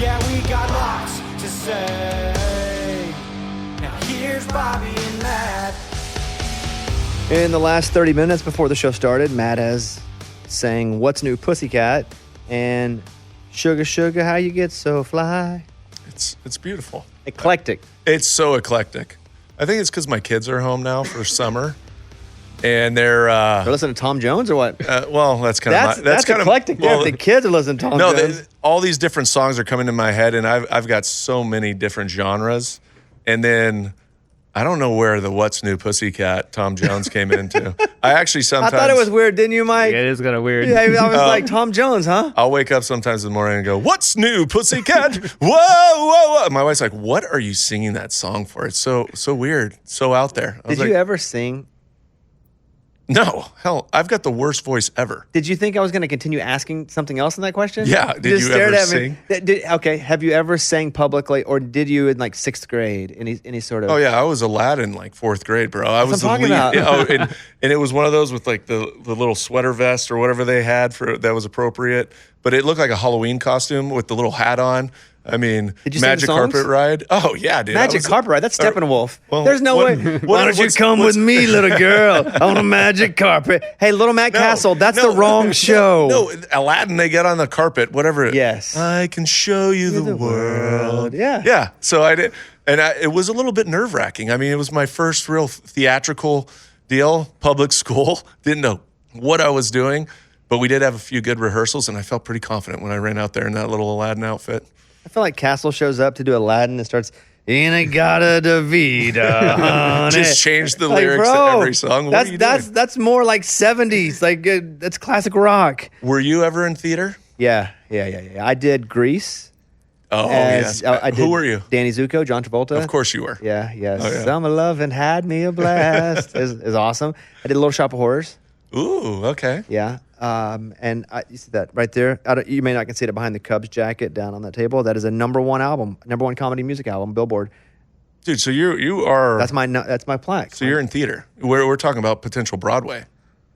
Yeah, we got lots to say. Now here's Bobby and Matt. In the last 30 minutes before the show started, Matt has sang What's New Pussycat and Sugar Sugar How You Get So Fly. It's beautiful. Eclectic. It's so eclectic. I think it's because my kids are home now for summer. And they're listening to Tom Jones or what? well, that's kind of that's kind eclectic. of well, the kids are listening to Tom Jones. all these different songs are coming to my head, and I've got so many different genres. And then I don't know where the What's New Pussycat Tom Jones came into. I actually sometimes I thought it was weird, didn't you, Mike? Yeah, it is kind of weird. Yeah, I was like, Tom Jones, huh? I'll wake up sometimes in the morning and go, "What's new, Pussycat?" Whoa, whoa, whoa! My wife's like, "What are you singing that song for? It's so weird, so out there." Did you ever sing? No, hell, I've got the worst voice ever. Did you think I was going to continue asking something else in that question? Yeah. Did you ever sing? Okay. Have you ever sang publicly, or did you in like 6th grade? Any sort of? Oh yeah, I was Aladdin like 4th grade, bro. I was what I'm the talking lead. about. And it was one of those with like the little sweater vest or whatever they had for that was appropriate, but it looked like a Halloween costume with the little hat on. I mean, Did you sing Magic the songs? Carpet Ride. Oh yeah, dude. Magic Carpet Ride. That's Steppenwolf. Well, There's no way. Why don't you come with me, little girl, on a magic carpet? Hey, little Matt Cassel. That's the wrong show. No, Aladdin. They get on the carpet. Whatever. Yes. I can show you the world. Yeah. Yeah. So I did, and it was a little bit nerve wracking. I mean, it was my first real theatrical deal. Public school. Didn't know what I was doing, but we did have a few good rehearsals, and I felt pretty confident when I ran out there in that little Aladdin outfit. I feel like Cassel shows up to do Aladdin and starts "Inagata Davida." Honey." Just change the Like, lyrics bro, to every song. What are you doing? that's more like 70s. Like that's classic rock. Were you ever in theater? Yeah. I did Grease. Oh, as, yes. I did Who were you? Danny Zuko, John Travolta. Of course you were. Yeah, yes. Oh, yeah. Summer Lovin' had me a blast. is awesome. I did Little Shop of Horrors. Ooh, okay. Yeah. And you see that right there. You may not can see it behind the Cubs jacket down on that table. That is a #1 comedy music album, Billboard. Dude, so you are. That's my plaque. So you're in theater. We're talking about potential Broadway.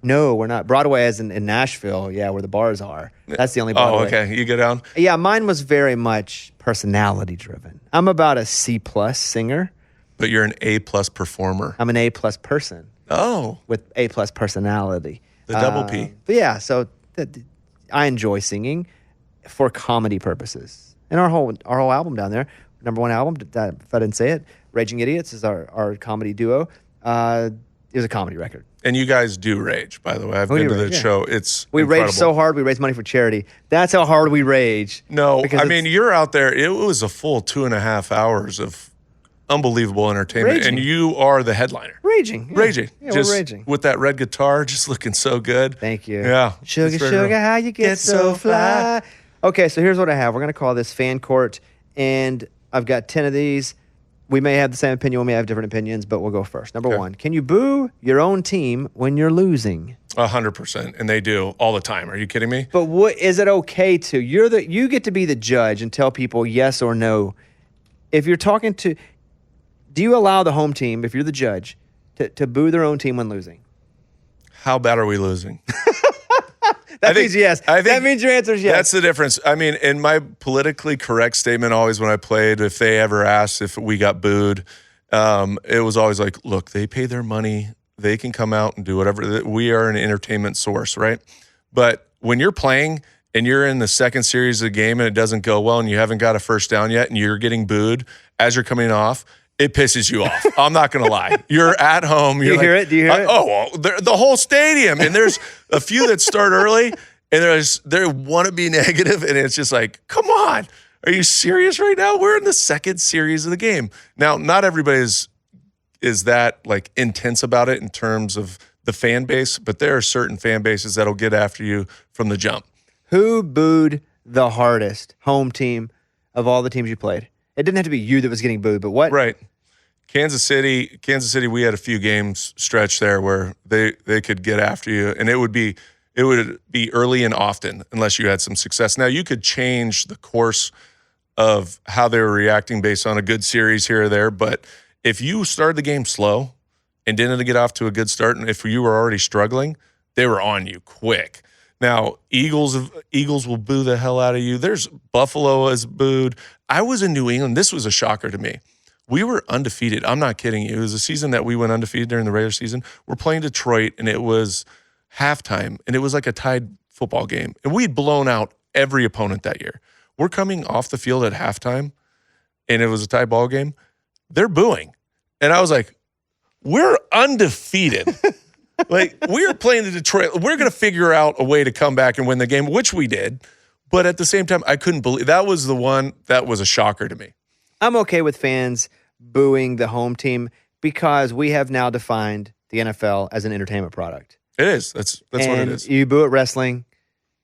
No, we're not. Broadway is in Nashville. Yeah, where the bars are. That's the only Broadway. Oh, okay. You go down. Yeah, mine was very much personality driven. I'm about a C+ singer. But you're an A+ performer. I'm an A+ person Oh, with A+ personality. the double P. But yeah, so I enjoy singing for comedy purposes. And our whole album down there, #1 album, if I didn't say it, Raging Idiots is our comedy duo. It was a comedy record. And you guys do rage, by the way. I've been to the show. It's We incredible. rage so hard, we raise money for charity. That's how hard we rage. No, Because I mean, you're out there. It was a full 2.5 hours of unbelievable entertainment. Raging. And you are the headliner. Raging. Yeah. Raging. Yeah, Just we're raging. with that red guitar, just looking so good. Thank you. Yeah. Sugar, it's very sugar, real. how you get so fly. Okay, so here's what I have. We're going to call this Fan Court, and I've got 10 of these. We may have the same opinion, we may have different opinions, but we'll go first. Number 1, can you boo your own team when you're losing? 100%. And they do all the time. Are you kidding me? But what is it okay to? You get to be the judge and tell people yes or no. If you're talking to, do you allow the home team, if you're the judge, to boo their own team when losing? How bad are we losing? That means yes. I think that means your answer is yes. That's the difference. I mean, in my politically correct statement, always when I played, if they ever asked if we got booed, it was always like, look, they pay their money. They can come out and do whatever. We are an entertainment source, right? But when you're playing and you're in the second series of the game and it doesn't go well and you haven't got a first down yet and you're getting booed as you're coming off, it pisses you off. I'm not going to lie. You're at home. Do you hear it? Do you hear it? Oh, well, the whole stadium. And there's a few that start early and they want to be negative, and it's just like, come on. Are you serious right now? We're in the second series of the game. Now, not everybody is that like intense about it in terms of the fan base, but there are certain fan bases that'll get after you from the jump. Who booed the hardest home team of all the teams you played? It didn't have to be you that was getting booed, but what? Right. Kansas City, we had a few games stretched there where they could get after you, and it would be early and often unless you had some success. Now, you could change the course of how they were reacting based on a good series here or there, but if you started the game slow and didn't get off to a good start, and if you were already struggling, they were on you quick. Now, Eagles will boo the hell out of you. There's Buffalo has booed. I was in New England. This was a shocker to me. We were undefeated. I'm not kidding you. It was a season that we went undefeated during the regular season. We're playing Detroit, and it was halftime, and it was like a tied football game. And we'd blown out every opponent that year. We're coming off the field at halftime, and it was a tie ball game. They're booing. And I was like, we're undefeated. Like, we were playing the Detroit. We're going to figure out a way to come back and win the game, which we did. But at the same time, I couldn't believe that was the one that was a shocker to me. I'm okay with fans booing the home team because we have now defined the NFL as an entertainment product. It is. That's what it is. You boo at wrestling.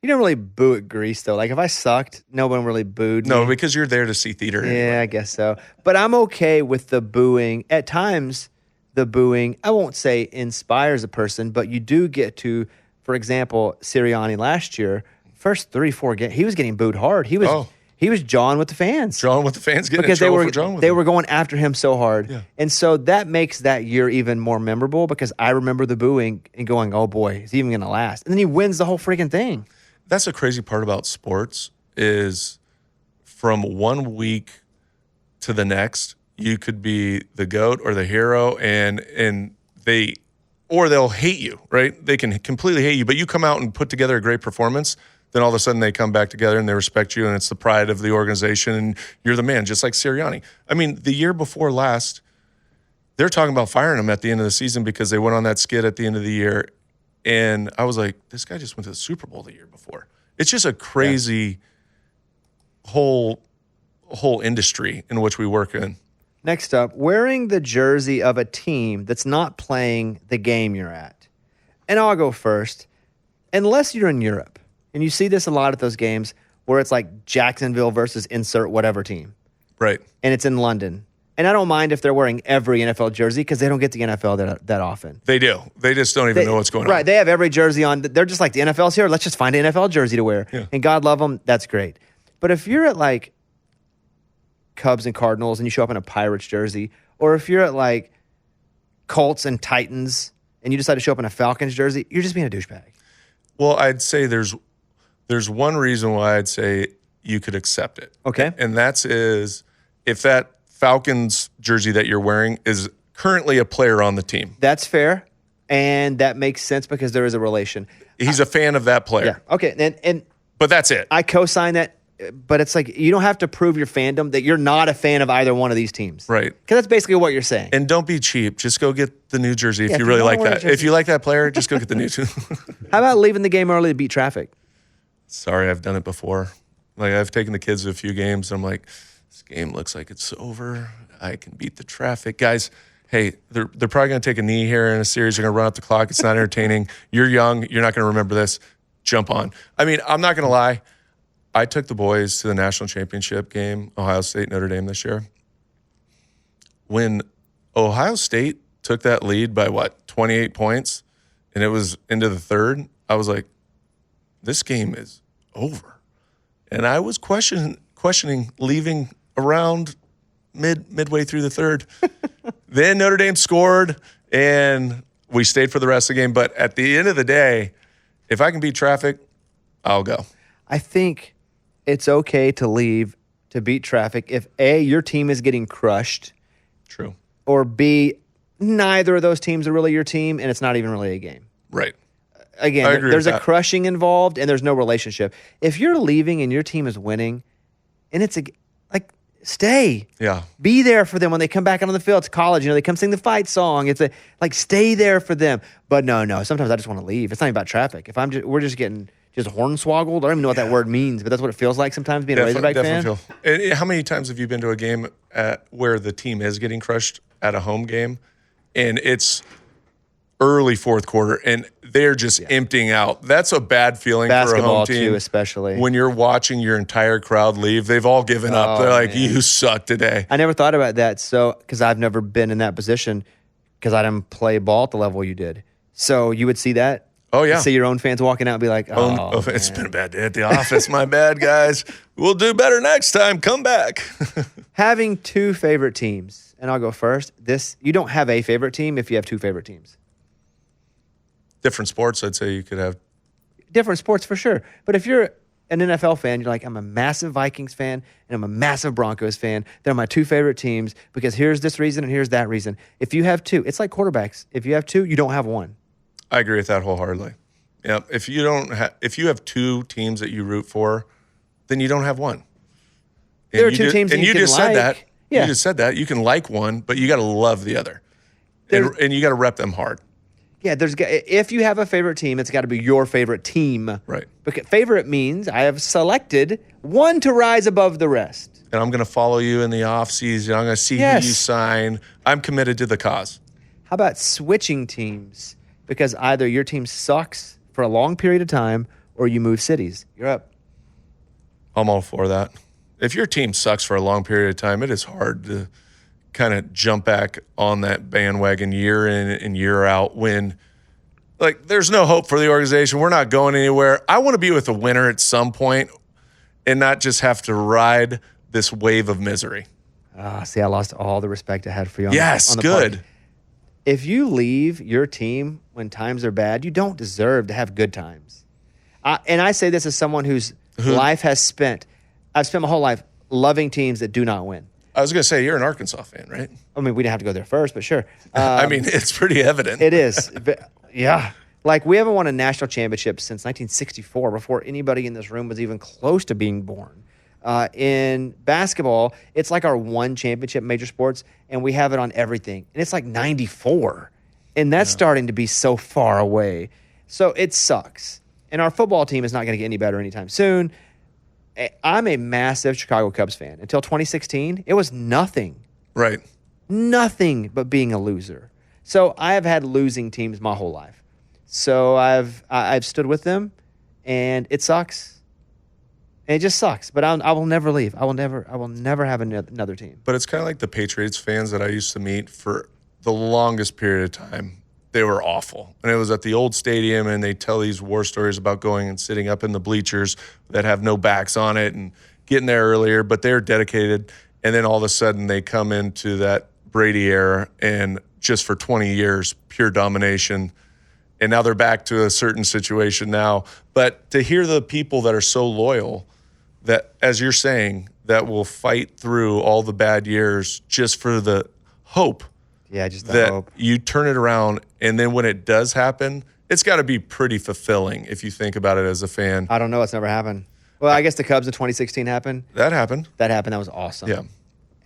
You don't really boo at Grease, though. Like, if I sucked, no one really booed me. No, because you're there to see theater. Yeah, anyway. I guess so. But I'm okay with the booing. At times, the booing, I won't say inspires a person, but you do get to, for example, Sirianni last year, first 3-4 games, he was getting booed hard. He was jawing with the fans. Jawing with the fans, getting because in trouble for jawing with they them. were going after him so hard. Yeah. And so that makes that year even more memorable because I remember the booing and going, oh boy, is he even going to last? And then he wins the whole freaking thing. That's the crazy part about sports is from 1 week to the next, you could be the GOAT or the hero and they'll hate you, right? They can completely hate you, but you come out and put together a great performance, then all of a sudden they come back together and they respect you and it's the pride of the organization and you're the man, just like Sirianni. I mean, the year before last, they're talking about firing him at the end of the season because they went on that skid at the end of the year. And I was like, this guy just went to the Super Bowl the year before. It's just a crazy whole industry in which we work in. Next up, wearing the jersey of a team that's not playing the game you're at. And I'll go first. Unless you're in Europe, and you see this a lot at those games where it's like Jacksonville versus insert whatever team. Right. And it's in London. And I don't mind if they're wearing every NFL jersey because they don't get the NFL that often. They do. They just don't even know what's going on. Right. They have every jersey on. They're just like, the NFL's here. Let's just find an NFL jersey to wear. Yeah. And God love them. That's great. But if you're at like Cubs and Cardinals and you show up in a Pirates jersey, or if you're at like Colts and Titans and you decide to show up in a Falcons jersey, you're just being a douchebag. Well, I'd say there's one reason why I'd say you could accept it. Okay. And that's if that Falcons jersey that you're wearing is currently a player on the team. That's fair. And that makes sense because there is a relation. He's a fan of that player. Yeah. Okay. And But that's it. I co-sign that. But it's like you don't have to prove your fandom that you're not a fan of either one of these teams. Right. Because that's basically what you're saying. And don't be cheap. Just go get the new jersey if Yeah, you if really you like wanna wear that. a jersey. If you like that player, just go get the new two. How about leaving the game early to beat traffic? Sorry, I've done it before. Like, I've taken the kids to a few games, and I'm like, this game looks like it's over. I can beat the traffic. Guys, hey, they're probably going to take a knee here in a series. They're going to run out the clock. It's not entertaining. You're young. You're not going to remember this. Jump on. I mean, I'm not going to lie. I took the boys to the national championship game, Ohio State, Notre Dame this year. When Ohio State took that lead by, 28 points, and it was into the third, I was like, this game is over. And I was questioning leaving around midway through the third. Then Notre Dame scored, and we stayed for the rest of the game. But at the end of the day, if I can beat traffic, I'll go. I think it's okay to leave to beat traffic if A, your team is getting crushed, True. or B, neither of those teams are really your team and it's not even really a game. Right. Again, I agree there's with a that. crushing involved and there's no relationship. If you're leaving and your team is winning and it's stay. Yeah. Be there for them when they come back onto the field. It's college, they come sing the fight song. It's stay there for them. But no. Sometimes I just want to leave. It's not even about traffic. If we're just getting hornswoggled. I don't even know what that word means, but that's what it feels like sometimes being a Razorback fan. And how many times have you been to a game where the team is getting crushed at a home game, and it's early fourth quarter, and they're just emptying out? That's a bad feeling for a Basketball home team, too, especially. when you're watching your entire crowd leave. They've all given up. They're like, man. you suck today. I never thought about that. So, because I've never been in that position, because I didn't play ball at the level you did. So you would see that. Oh, yeah. See your own fans walking out and be like, oh, It's been a bad day at the office. My bad, guys. We'll do better next time. Come back. Having two favorite teams, and I'll go first. You don't have a favorite team if you have two favorite teams. Different sports, I'd say you could have. different sports for sure. But if you're an NFL fan, you're like, I'm a massive Vikings fan and I'm a massive Broncos fan. They're my two favorite teams because here's this reason and here's that reason. If you have two, it's like quarterbacks. If you have two, you don't have one. I agree with that wholeheartedly. Yeah, if you have two teams that you root for, then you don't have one. There are two teams, and you just said that. Yeah. You just said that. You can like one, but you got to love the other, and you got to rep them hard. Yeah, if you have a favorite team, it's got to be your favorite team. Right. Because favorite means I have selected one to rise above the rest. And I'm going to follow you in the off season. I'm going to see who you sign. I'm committed to the cause. How about switching teams? Because either your team sucks for a long period of time or you move cities. You're up. I'm all for that. If your team sucks for a long period of time, it is hard to kind of jump back on that bandwagon year in and year out when, like, there's no hope for the organization. We're not going anywhere. I want to be with a winner at some point and not just have to ride this wave of misery. See, I lost all the respect I had for you on the good. party. If you leave your team when times are bad, you don't deserve to have good times. And I say this as someone whose life I've spent my whole life loving teams that do not win. I was going to say, you're an Arkansas fan, right? I mean, we didn't have to go there first, but sure. I mean, it's pretty evident. It is. But, yeah. Like, we haven't won a national championship since 1964, before anybody in this room was even close to being born. In basketball, it's like our one championship in major sports, and we have it on everything. And it's like 94. And that's starting to be so far away. So it sucks. And our football team is not going to get any better anytime soon. I'm a massive Chicago Cubs fan. Until 2016, it was nothing. Right. Nothing but being a loser. So I have had losing teams my whole life. So I've stood with them, and it sucks. And it just sucks. But I will never leave. I will never have another team. But it's kind of like the Patriots fans that I used to meet for the longest period of time. They were awful. And it was at the old stadium, and they tell these war stories about going and sitting up in the bleachers that have no backs on it and getting there earlier, but they're dedicated. And then all of a sudden they come into that Brady era, and just for 20 years, pure domination. And now they're back to a certain situation now. But to hear the people that are so loyal, that, as you're saying, that will fight through all the bad years just for the hope. Yeah, just the that hope. You turn it around, and then when it does happen, it's got to be pretty fulfilling if you think about it as a fan. I don't know. It's never happened. Well, I guess the Cubs in 2016 happened. That happened. That was awesome. Yeah.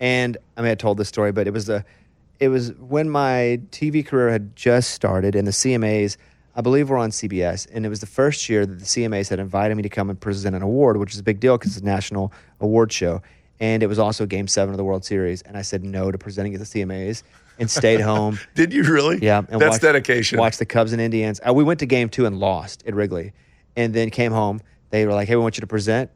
And I may have told this story, but it was when my TV career had just started, and the CMAs, I believe, were on CBS, and it was the first year that the CMAs had invited me to come and present an award, which is a big deal because it's a national award show. And it was also Game 7 of the World Series, and I said no to presenting at the CMAs and stayed home. Did you really? Yeah. And That's dedication. Watched the Cubs and Indians. We went to Game 2 and lost at Wrigley, and then came home. They were like, hey, we want you to present.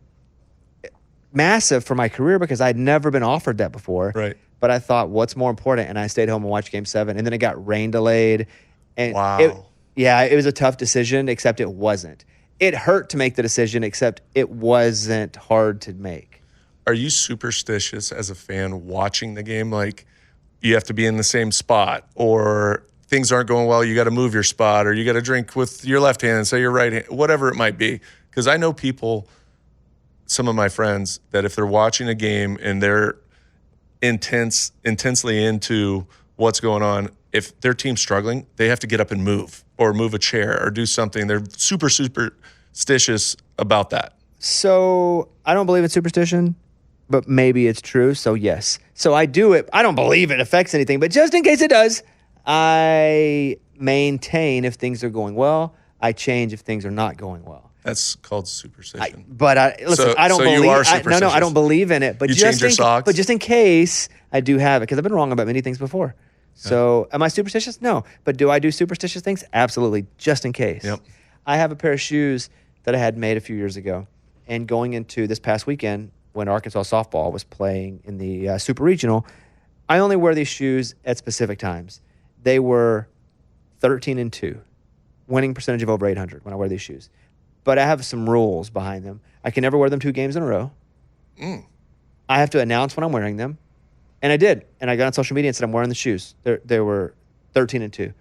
Massive for my career because I'd never been offered that before. Right. But I thought, what's more important? And I stayed home and watched Game 7, and then it got rain delayed. And wow. It was a tough decision, except it wasn't. It hurt to make the decision, except it wasn't hard to make. Are you superstitious as a fan watching the game? Like, you have to be in the same spot, or things aren't going well, you got to move your spot, or you got to drink with your left hand instead of your right hand, whatever it might be. Because I know people, some of my friends, that if they're watching a game and they're intensely into what's going on, if their team's struggling, they have to get up and move, or move a chair, or do something. They're superstitious about that. So I don't believe in superstition, but maybe it's true, so yes. So I do it. I don't believe it affects anything, but just in case it does, I maintain if things are going well. I change if things are not going well. That's called superstition. Listen, I don't so believe. You are superstitious. No, I don't believe in it. But you change your socks. But just in case, I do have it because I've been wrong about many things before. So, am I superstitious? No. But do I do superstitious things? Absolutely, just in case. Yep. I have a pair of shoes that I had made a few years ago, and going into this past weekend, when Arkansas softball was playing in the Super Regional, I only wear these shoes at specific times. They were 13-2, winning percentage of over 800 when I wear these shoes. But I have some rules behind them. I can never wear them 2 games in a row. I have to announce when I'm wearing them. And I did. And I got on social media and said, I'm wearing the shoes. They were 13-2.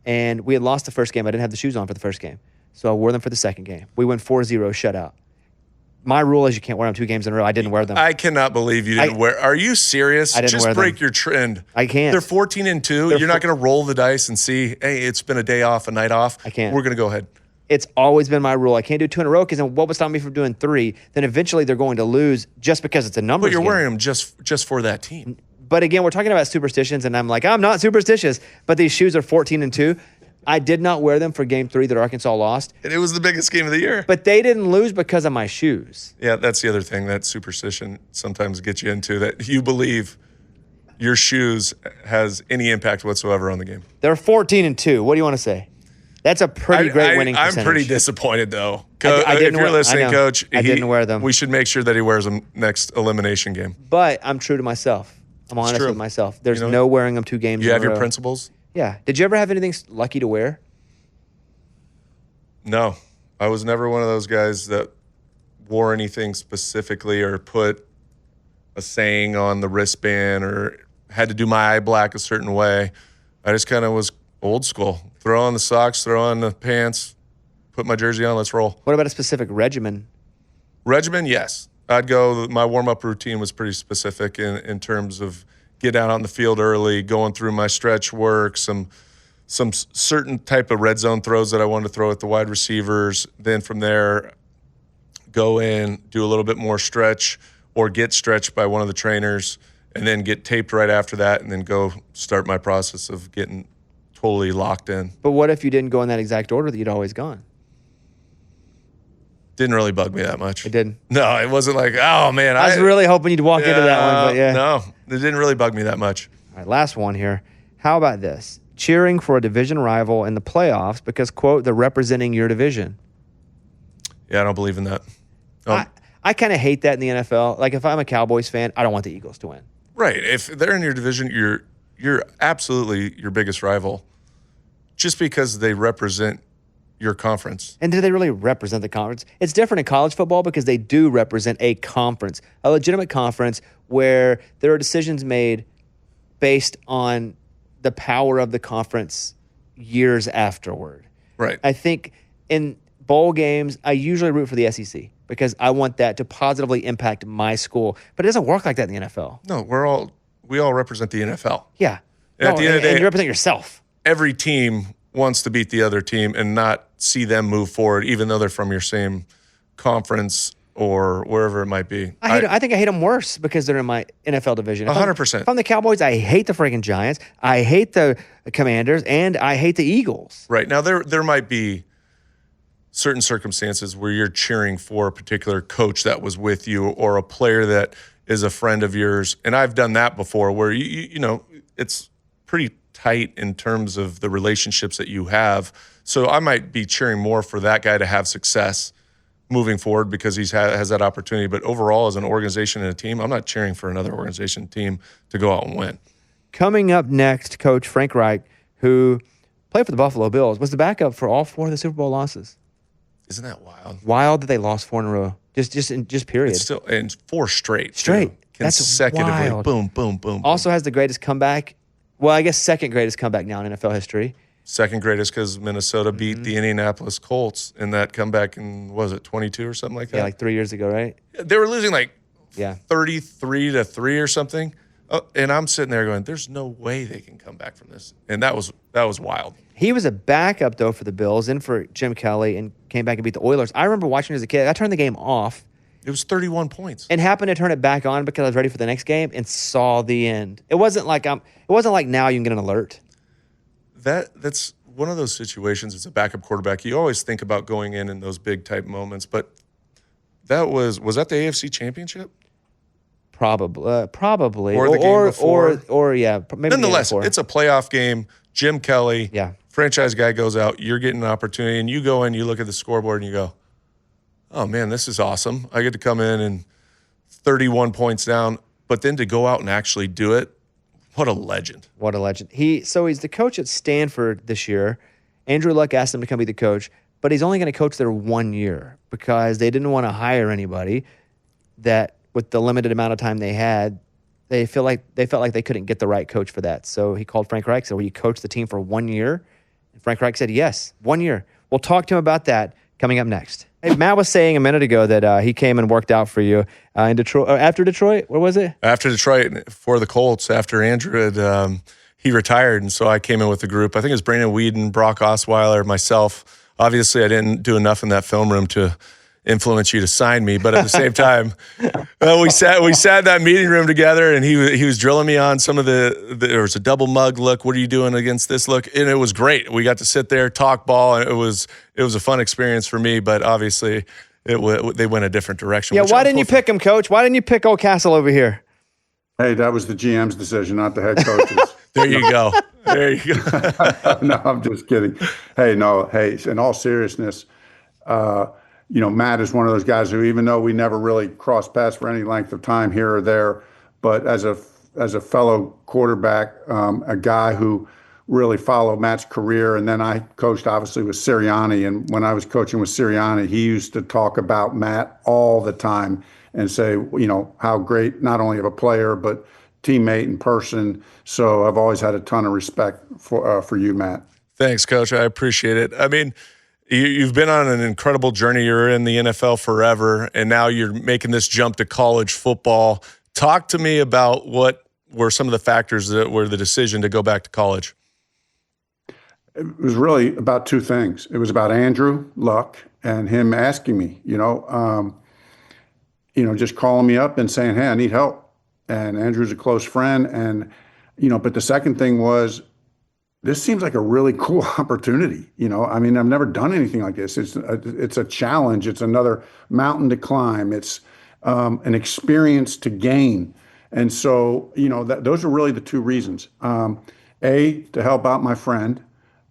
And we had lost the first game. I didn't have the shoes on for the first game. So I wore them for the second game. We went 4-0 shutout. My rule is you can't wear them 2 games in a row. I didn't wear them. I cannot believe you didn't wear. Are you serious? I didn't Just wear break them. your trend. I can't. They're 14-2. You're not going to roll the dice and see, hey, it's been a day off, a night off. I can't. We're going to go ahead. It's always been my rule. I can't do 2 in a row because then what would stop me from doing 3? Then eventually they're going to lose just because it's a numbers But you're game. wearing them just for that team. But again, we're talking about superstitions, and I'm like, I'm not superstitious, but these shoes are 14-2. I did not wear them for game 3 that Arkansas lost. And it was the biggest game of the year. But they didn't lose because of my shoes. Yeah, that's the other thing that superstition sometimes gets you into, that you believe your shoes has any impact whatsoever on the game. They're 14-2. What do you want to say? That's a pretty great winning percentage. I'm pretty disappointed, though. I didn't if you're wear- listening, I know. Coach, I didn't wear them. We should make sure that he wears them next elimination game. But I'm true to myself. I'm honest true. with myself. There's You know, no wearing them 2 games You in have a your row. principles? Yeah. Did you ever have anything lucky to wear? No. I was never one of those guys that wore anything specifically or put a saying on the wristband or had to do my eye black a certain way. I just kind of was old school. Throw on the socks, throw on the pants, put my jersey on, let's roll. What about a specific regimen? Regimen, yes. I'd go, my warm-up routine was pretty specific in terms of get out on the field early, going through my stretch work, some certain type of red zone throws that I wanted to throw at the wide receivers. Then from there, go in, do a little bit more stretch or get stretched by one of the trainers, and then get taped right after that, and then go start my process of getting totally locked in. But what if you didn't go in that exact order that you'd always gone? Didn't really bug me that much. It didn't. No, it wasn't like, oh, man. I was really hoping you'd walk into that one, but yeah. No, it didn't really bug me that much. All right, last one here. How about this? Cheering for a division rival in the playoffs because, quote, they're representing your division. Yeah, I don't believe in that. I kind of hate that in the NFL. Like, if I'm a Cowboys fan, I don't want the Eagles to win. Right. If they're in your division, you're absolutely your biggest rival just because they represent your conference. And do they really represent the conference? It's different in college football because they do represent a conference, a legitimate conference where there are decisions made based on the power of the conference years afterward. Right. I think in bowl games, I usually root for the SEC because I want that to positively impact my school. But it doesn't work like that in the NFL. No, we all represent the NFL. Yeah. At the end of the day, and you represent yourself. Every team wants to beat the other team and not see them move forward, even though they're from your same conference or wherever it might be. I think I hate them worse because they're in my NFL division. 100%. If I'm the Cowboys, I hate the freaking Giants. I hate the Commanders, and I hate the Eagles. Right. Now, there might be certain circumstances where you're cheering for a particular coach that was with you or a player that is a friend of yours. And I've done that before where, you know, it's pretty tight in terms of the relationships that you have. So I might be cheering more for that guy to have success moving forward because he has that opportunity. But overall, as an organization and a team, I'm not cheering for another organization team to go out and win. Coming up next, Coach Frank Reich, who played for the Buffalo Bills, was the backup for all 4 of the Super Bowl losses. Isn't that wild? Wild that they lost 4 in a row. Just period. It's still, and 4 straight. Straight. Too. That's Consecutively. wild. Boom, boom, boom. Also has the greatest comeback. Well, I guess second greatest comeback now in NFL history. Second greatest because Minnesota beat the Indianapolis Colts in that comeback in, was it 22 or something like that? Yeah, like 3 years ago, right? They were losing like Yeah. 33-3 or something. And I'm sitting there going, there's no way they can come back from this. And that was wild. He was a backup, though, for the Bills and for Jim Kelly and came back and beat the Oilers. I remember watching as a kid. I turned the game off It was 31 points. and happened to turn it back on because I was ready for the next game and saw the end. It wasn't like now you can get an alert. That's one of those situations. It's a backup quarterback. You always think about going in those big type moments, but that was that the AFC Championship? Probably. Or the game before. Or yeah, maybe Nonetheless, the game before. it's a playoff game. Jim Kelly, Yeah. franchise guy goes out. You're getting an opportunity, and you go in, you look at the scoreboard, and you go, oh, man, this is awesome. I get to come in and 31 points down, but then to go out and actually do it, what a legend. What a legend. He's the coach at Stanford this year. Andrew Luck asked him to come be the coach, but he's only going to coach there 1 year because they didn't want to hire anybody that with the limited amount of time they had, they felt like they couldn't get the right coach for that. So he called Frank Reich, said, will you coach the team for 1 year? And Frank Reich said, yes, 1 year. We'll talk to him about that coming up next. Hey, Matt was saying a minute ago that he came and worked out for you in Detroit. After Detroit, what was it? After Detroit, for the Colts, after Andrew had he retired, and so I came in with the group. I think it was Brandon Weeden, Brock Osweiler, myself. Obviously, I didn't do enough in that film room to influence you to sign me, but at the same time, we sat in that meeting room together, and he was drilling me on some of there was a double mug look. What are you doing against this look? And it was great. We got to sit there, talk ball, and it was a fun experience for me. But obviously, they went a different direction. Yeah, why didn't you pick him, Coach? Why didn't you pick old Cassel over here? Hey, that was the GM's decision, not the head coach's. There you go. There you go. No, I'm just kidding. Hey, in all seriousness, Matt is one of those guys who, even though we never really crossed paths for any length of time here or there, but as a fellow quarterback, a guy who really followed Matt's career, and then I coached obviously with Sirianni, and when I was coaching with Sirianni, he used to talk about Matt all the time and say, how great not only of a player but teammate and person. So I've always had a ton of respect for you, Matt. Thanks, Coach. I appreciate it. I mean, you've been on an incredible journey. You're in the NFL forever, and now you're making this jump to college football. Talk to me about what were some of the factors that were the decision to go back to college. It was really about two things. It was about Andrew Luck and him asking me, just calling me up and saying, hey, I need help. And Andrew's a close friend. And, but the second thing was, this seems like a really cool opportunity. I've never done anything like this. It's a challenge. It's another mountain to climb. It's an experience to gain. And so, those are really the two reasons. A, to help out my friend,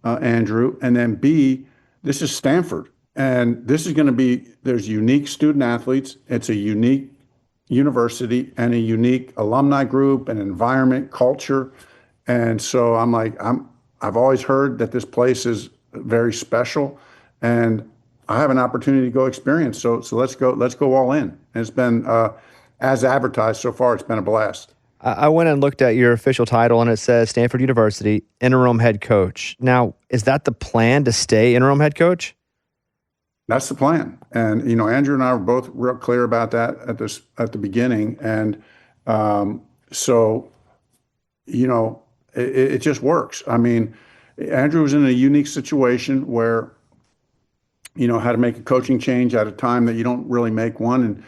Andrew, and then B, this is Stanford. And this is going to be, there's unique student athletes. It's a unique university and a unique alumni group and environment, culture. And so I've always heard that this place is very special, and I have an opportunity to go experience. So let's go all in. And it's been, as advertised so far, it's been a blast. I went and looked at your official title, and it says Stanford University interim head coach. Now, is that the plan, to stay interim head coach? That's the plan. And, Andrew and I were both real clear about that at the beginning. And it just works. Andrew was in a unique situation where, had to make a coaching change at a time that you don't really make one.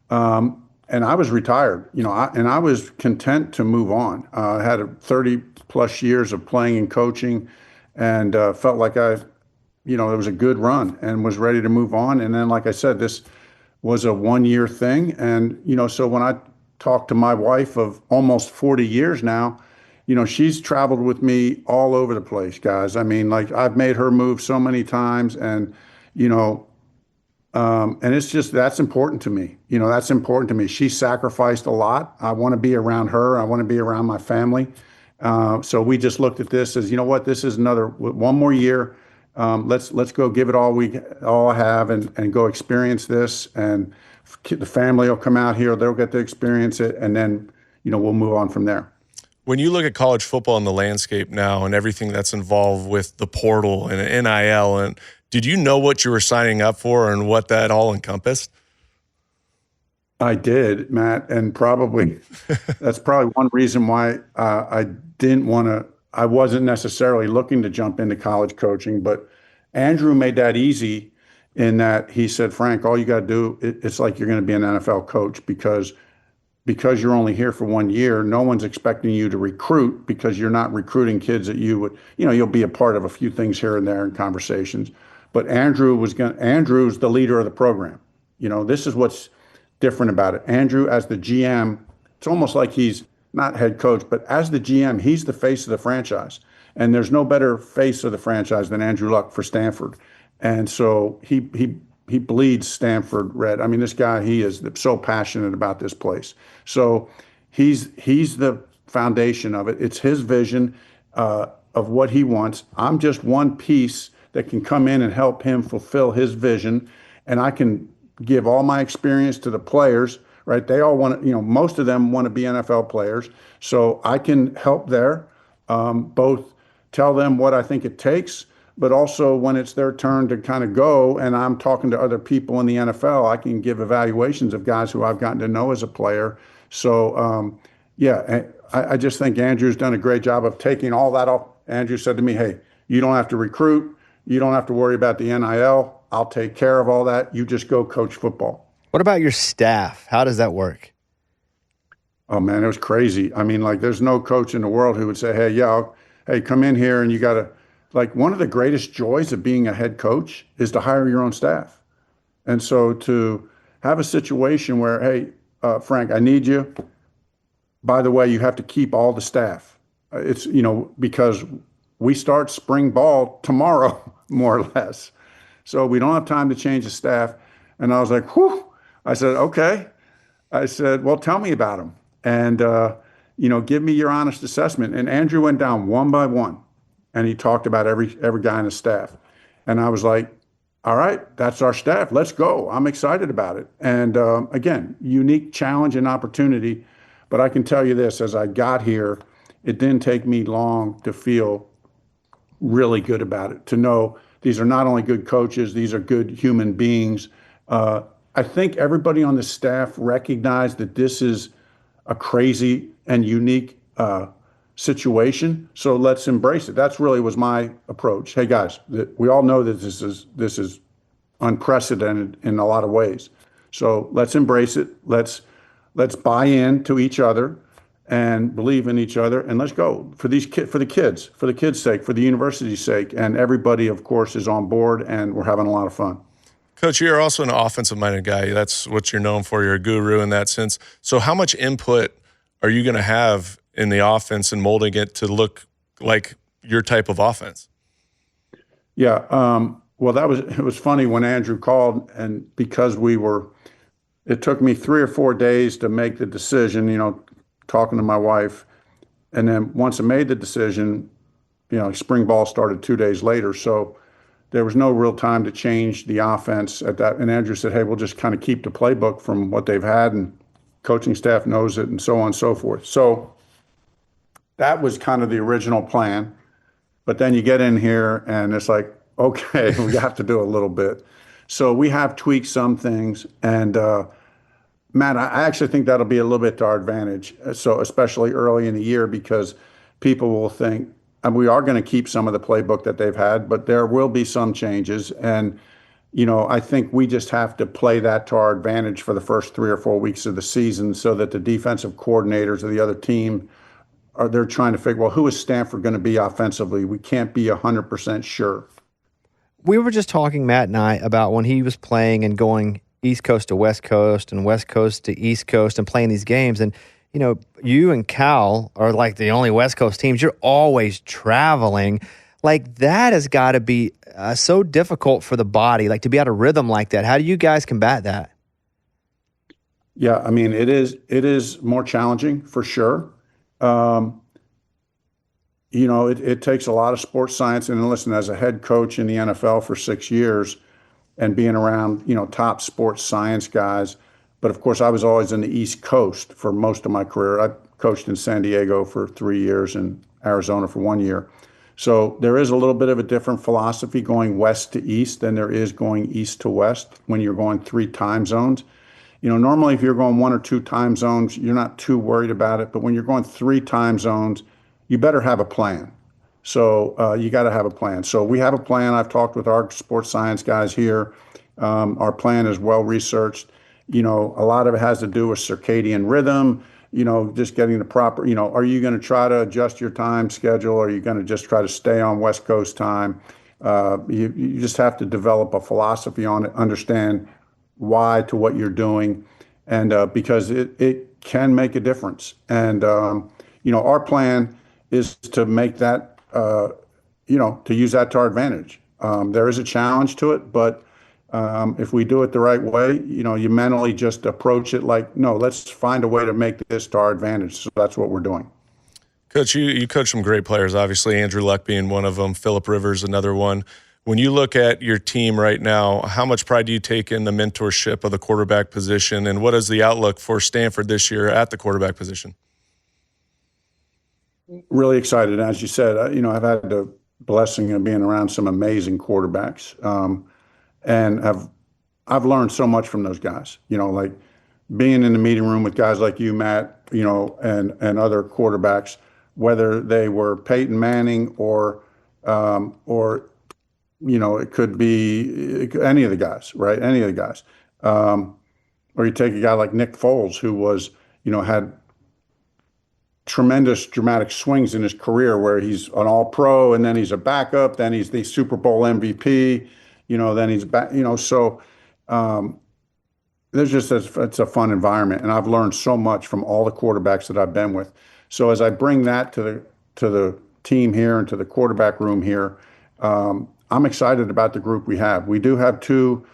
And I was retired, and I was content to move on. I had 30 plus years of playing and coaching, and felt like it was a good run and was ready to move on. And then, like I said, this was a 1-year thing. And, so when I talked to my wife of almost 40 years now, she's traveled with me all over the place, guys. I've made her move so many times, and, and it's just, that's important to me. That's important to me. She sacrificed a lot. I want to be around her. I want to be around my family. So we just looked at this as, this is one more year. Let's go give it all we all have and go experience this, and the family will come out here, they'll get to experience it, and then we'll move on from there. When you look at college football and the landscape now and everything that's involved with the portal and NIL, and did you know what you were signing up for and what that all encompassed? I did, Matt, and that's probably one reason why I didn't want to. I wasn't necessarily looking to jump into college coaching, but Andrew made that easy in that he said, Frank, all you got to do, it's like you're going to be an NFL coach because you're only here for 1 year. No one's expecting you to recruit, because you're not recruiting kids that you would, you'll be a part of a few things here and there in conversations. But Andrew's the leader of the program. This is what's different about it. Andrew, as the GM, it's almost like he's not head coach, but as the GM, he's the face of the franchise. And there's no better face of the franchise than Andrew Luck for Stanford. And so he bleeds Stanford red. This guy, he is so passionate about this place. So he's the foundation of it. It's his vision of what he wants. I'm just one piece that can come in and help him fulfill his vision. And I can give all my experience to the players, right? They all want to, most of them want to be NFL players. So I can help there, both tell them what I think it takes, but also when it's their turn to kind of go and I'm talking to other people in the NFL, I can give evaluations of guys who I've gotten to know as a player. So, yeah, I just think Andrew's done a great job of taking all that off. Andrew said to me, hey, you don't have to recruit. You don't have to worry about the NIL. I'll take care of all that. You just go coach football. What about your staff? How does that work? Oh, man, it was crazy. I mean, like, there's no coach in the world who would say, hey, yeah, hey, come in here and you got to, like, one of the greatest joys of being a head coach is to hire your own staff. And so to have a situation where, hey, Frank, I need you. By the way, you have to keep all the staff. It's, because we start spring ball tomorrow, more or less. So we don't have time to change the staff. And I was like, whew. I said, okay. I said, well, tell me about them. And, give me your honest assessment. And Andrew went down one by one. And he talked about every guy on his staff. And I was like, all right, that's our staff. Let's go. I'm excited about it. And again, unique challenge and opportunity. But I can tell you this, as I got here, it didn't take me long to feel really good about it, to know these are not only good coaches, these are good human beings. I think everybody on the staff recognized that this is a crazy and unique situation. So let's embrace it. That's really was my approach. Hey guys, we all know that this is unprecedented in a lot of ways. So let's embrace it. Let's buy in to each other and believe in each other, and let's go for the kids' sake, for the university's sake, and everybody, of course, is on board, and we're having a lot of fun. Coach, you're also an offensive-minded guy. That's what you're known for. You're a guru in that sense. So how much input are you going to have in the offense and molding it to look like your type of offense? Yeah, well, it was funny when Andrew called, and because it took me 3 or 4 days to make the decision, talking to my wife. And then once I made the decision, spring ball started 2 days later. So there was no real time to change the offense at that. And Andrew said, hey, we'll just kind of keep the playbook from what they've had, and coaching staff knows it, and so on and so forth. So that was kind of the original plan. But then you get in here and it's like, okay, we have to do a little bit. So we have tweaked some things. And Matt, I actually think that'll be a little bit to our advantage. So especially early in the year, because people will think, and we are going to keep some of the playbook that they've had, but there will be some changes. And, I think we just have to play that to our advantage for the first 3 or 4 weeks of the season, so that the defensive coordinators of the other team they're trying to figure, well, who is Stanford going to be offensively? We can't be 100% sure. We were just talking, Matt and I, about when he was playing and going East Coast to West Coast and West Coast to East Coast and playing these games. And, you and Cal are like the only West Coast teams. You're always traveling. Like, that has got to be so difficult for the body, like to be out of rhythm like that. How do you guys combat that? Yeah, I mean, it is more challenging for sure. It takes a lot of sports science. And listen, as a head coach in the NFL for 6 years and being around, top sports science guys, but of course I was always in the East Coast for most of my career. I coached in San Diego for 3 years and Arizona for 1 year. So there is a little bit of a different philosophy going west to east than there is going east to west when you're going 3 time zones. Normally if you're going 1 or 2 time zones, you're not too worried about it. But when you're going 3 time zones, you better have a plan. So you got to have a plan. So we have a plan. I've talked with our sports science guys here. Our plan is well researched. A lot of it has to do with circadian rhythm, just getting the proper, are you going to try to adjust your time schedule? Or are you going to just try to stay on West Coast time? You just have to develop a philosophy on it, understand why to what you're doing, and because it can make a difference. And, our plan is to make that, to use that to our advantage. There is a challenge to it, but if we do it the right way, you mentally just approach it like, no, let's find a way to make this to our advantage. So that's what we're doing. Coach, you coach some great players, obviously, Andrew Luck being one of them, Phillip Rivers, another one. When you look at your team right now, how much pride do you take in the mentorship of the quarterback position, and what is the outlook for Stanford this year at the quarterback position? Really excited. As you said, I've had to blessing of being around some amazing quarterbacks, and I've learned so much from those guys. Like being in the meeting room with guys like you, Matt, and other quarterbacks, whether they were Peyton Manning or it could be any of the guys, right? Any of the guys. Or you take a guy like Nick Foles, who was, had tremendous dramatic swings in his career where he's an all-pro and then he's a backup, then he's the Super Bowl MVP, then he's back, so there's just it's a fun environment, and I've learned so much from all the quarterbacks that I've been with. So as I bring that to the team here and to the quarterback room here, I'm excited about the group we have. We do have two.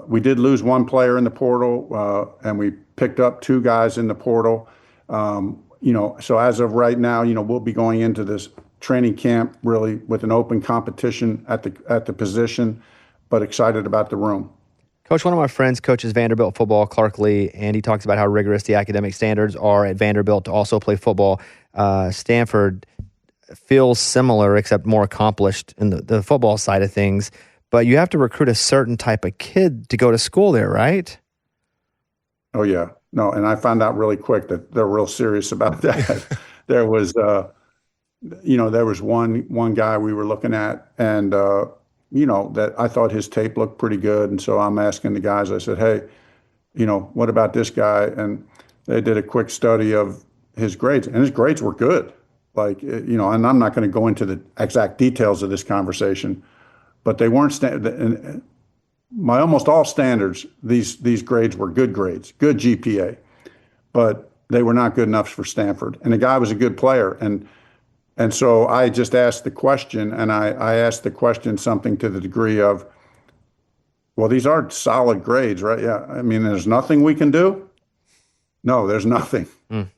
We did lose one player in the portal, and we picked up two guys in the portal. So as of right now, we'll be going into this training camp really with an open competition at the position, but excited about the room. Coach, one of my friends coaches Vanderbilt football, Clark Lee, and he talks about how rigorous the academic standards are at Vanderbilt to also play football. Stanford feels similar, except more accomplished in the football side of things. But you have to recruit a certain type of kid to go to school there, right? Oh, yeah. No, and I found out really quick that they're real serious about that. There was, there was one guy we were looking at, and that I thought his tape looked pretty good. And so I'm asking the guys, I said, hey, what about this guy? And they did a quick study of his grades, and his grades were good. Like, and I'm not going to go into the exact details of this conversation, but they weren't by almost all standards, these grades were good grades, good GPA, but they were not good enough for Stanford. And the guy was a good player. And so I just asked the question, and I asked the question something to the degree of, well, these are solid grades, right? Yeah. I mean, there's nothing we can do. No, there's nothing.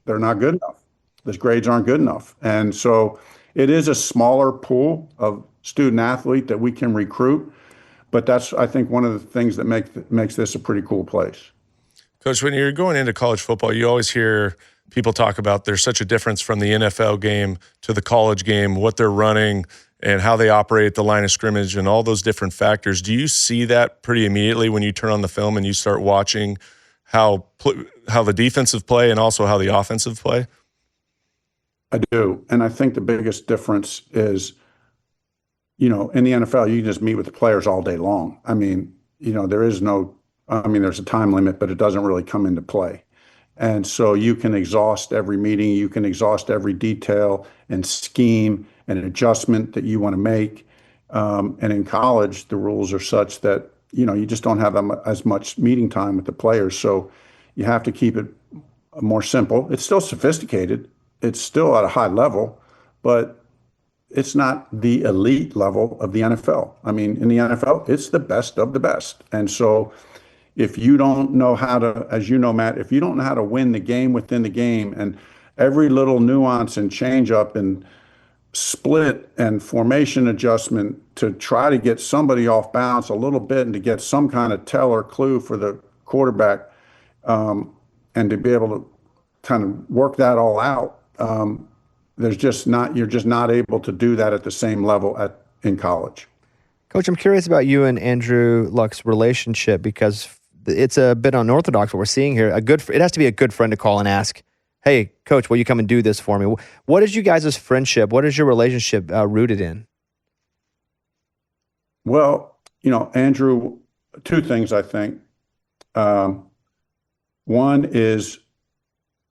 They're not good enough. Those grades aren't good enough. And so it is a smaller pool of student athlete that we can recruit. But that's, I think, one of the things that makes this a pretty cool place. Coach, when you're going into college football, you always hear people talk about there's such a difference from the NFL game to the college game, what they're running and how they operate at the line of scrimmage and all those different factors. Do you see that pretty immediately when you turn on the film and you start watching how the defensive play and also how the offensive play? I do. And I think the biggest difference is, in the NFL, you can just meet with the players all day long. I mean, there's a time limit, but it doesn't really come into play. And so you can exhaust every meeting, you can exhaust every detail and scheme and adjustment that you want to make. And in college, the rules are such that, you just don't have as much meeting time with the players. So you have to keep it more simple. It's still sophisticated. It's still at a high level, but it's not the elite level of the NFL. I mean, in the NFL, it's the best of the best. And so if you don't know how to, as you know, Matt, if you don't know how to win the game within the game, and every little nuance and change up and split and formation adjustment to try to get somebody off balance a little bit and to get some kind of tell or clue for the quarterback, and to be able to kind of work that all out, you're just not able to do that at the same level in college. Coach, I'm curious about you and Andrew Luck's relationship, because it's a bit unorthodox what we're seeing here. It has to be a good friend to call and ask, hey, Coach, will you come and do this for me? What is you guys' friendship? What is your relationship rooted in? Well, Andrew, two things, I think. One is,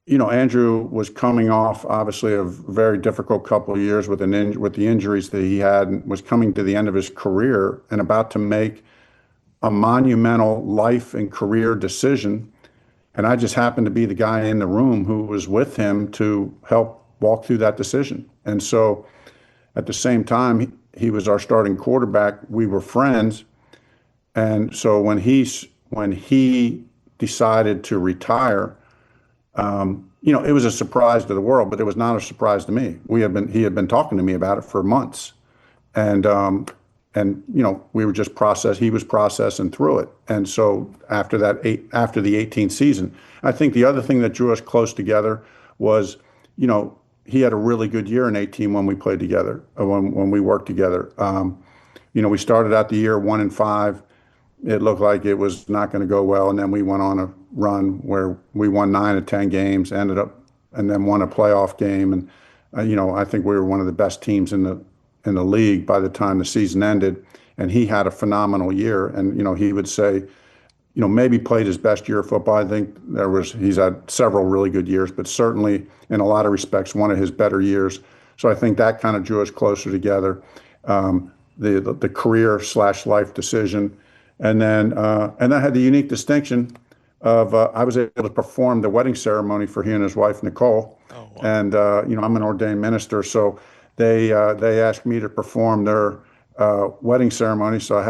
Andrew was coming off, obviously, a very difficult couple of years with the injuries that he had, and was coming to the end of his career and about to make a monumental life and career decision. And I just happened to be the guy in the room who was with him to help walk through that decision. And so at the same time, he was our starting quarterback. We were friends. And so when he decided to retire, it was a surprise to the world, but it was not a surprise to me. He had been talking to me about it for months, and we were just he was processing through it. And so after the 18th season, I think the other thing that drew us close together was, he had a really good year in 18 when we played together, when we worked together. We started out the year 1-5. It looked like it was not going to go well, and then we went on a run where we won 9 of 10 games, ended up, and then won a playoff game. And I think we were one of the best teams in the league by the time the season ended. And he had a phenomenal year. And he would say, maybe played his best year of football. I think he's had several really good years, but certainly in a lot of respects, one of his better years. So I think that kind of drew us closer together. The career/life decision. And then I had the unique distinction of I was able to perform the wedding ceremony for he and his wife, Nicole. Oh, wow. And, I'm an ordained minister, so they asked me to perform their wedding ceremony. So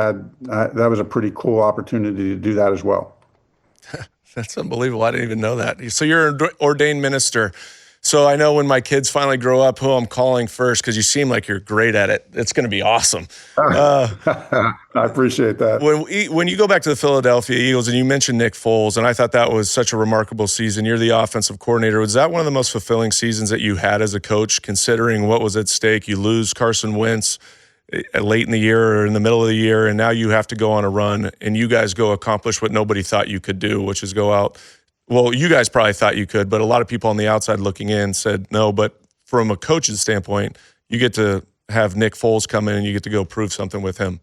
that was a pretty cool opportunity to do that as well. That's unbelievable. I didn't even know that. So you're an ordained minister. So I know when my kids finally grow up who I'm calling first, because you seem like you're great at it. It's going to be awesome. I appreciate that. When you go back to the Philadelphia Eagles, and you mentioned Nick Foles, and I thought that was such a remarkable season. You're the offensive coordinator. Was that one of the most fulfilling seasons that you had as a coach, considering what was at stake? You lose Carson Wentz late in the year or in the middle of the year, and now you have to go on a run, and you guys go accomplish what nobody thought you could do, which is go out. Well, you guys probably thought you could, but a lot of people on the outside looking in said no. But from a coach's standpoint, you get to have Nick Foles come in and you get to go prove something with him.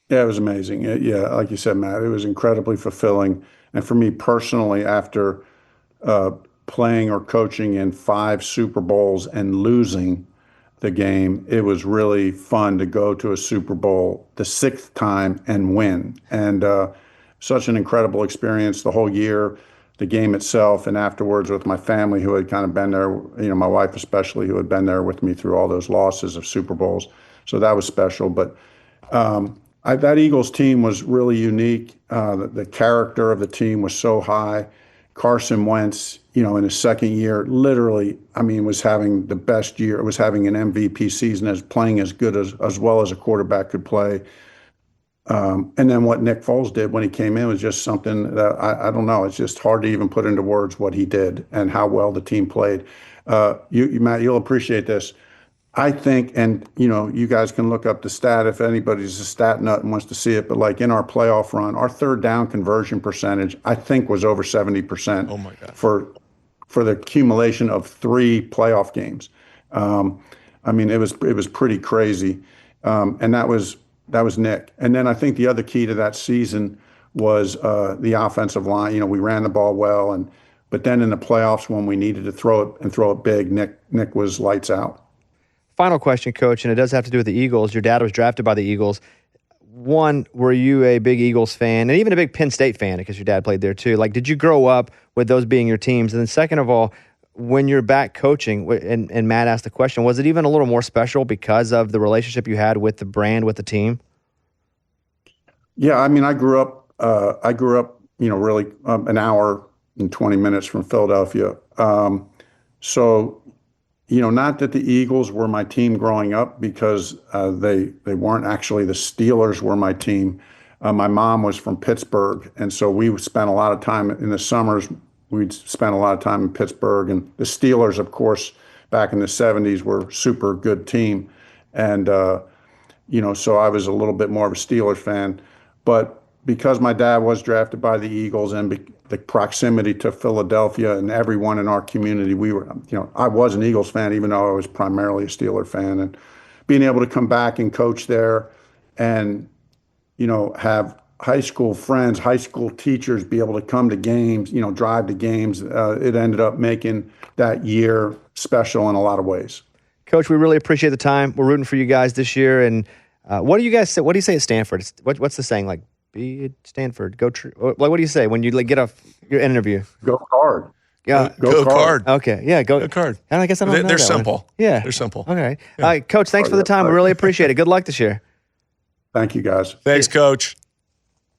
Yeah, it was amazing. Like you said, Matt, it was incredibly fulfilling. And for me personally, after playing or coaching in 5 Super Bowls and losing the game, it was really fun to go to a Super Bowl the 6th time and win. And such an incredible experience the whole year, the game itself, and afterwards with my family who had kind of been there, my wife especially, who had been there with me through all those losses of Super Bowls. So that was special. But that Eagles team was really unique. The character of the team was so high. Carson Wentz, in his second year, literally, was having the best year. Was having an MVP season, playing as good as well as a quarterback could play. And then what Nick Foles did when he came in was just something that I don't know. It's just hard to even put into words what he did and how well the team played. Matt, you'll appreciate this. I think, and you guys can look up the stat if anybody's a stat nut and wants to see it, but like in our playoff run, our third down conversion percentage, I think, was over 70%. Oh my God. For the accumulation of 3 playoff games. It was pretty crazy. And that was Nick. And then I think the other key to that season was the offensive line. We ran the ball well, but then in the playoffs when we needed to throw it big, Nick was lights out. Final question, Coach, and it does have to do with the Eagles. Your dad was drafted by the Eagles. One, were you a big Eagles fan, and even a big Penn State fan because your dad played there too? Like, did you grow up with those being your teams? And then second of all, when you're back coaching, and Matt asked the question, was it even a little more special because of the relationship you had with the brand, with the team? Yeah, I grew up, really an hour and 20 minutes from Philadelphia. So, not that the Eagles were my team growing up, because they weren't actually. The Steelers were my team. My mom was from Pittsburgh, and so we spent a lot of time in the summers. We'd spend a lot of time in Pittsburgh, and the Steelers, of course, back in the 70s were a super good team. And, so I was a little bit more of a Steelers fan. But because my dad was drafted by the Eagles and the proximity to Philadelphia and everyone in our community, I was an Eagles fan, even though I was primarily a Steeler fan. And being able to come back and coach there and, have high school friends, high school teachers be able to come to games, drive to games, it ended up making that year special in a lot of ways. Coach, we really appreciate the time. We're rooting for you guys this year. And what do you guys say? What do you say at Stanford? What's the saying? Like, be at Stanford, go. What do you say when you get off your interview? Go Card. Yeah, go Card. Okay, yeah, go Card. I guess I don't know. They're that simple. One. Yeah, they're simple. Okay. Yeah. All right, Coach. Thanks for the time. We really appreciate it. Good luck this year. Thank you, guys. Thanks, Coach.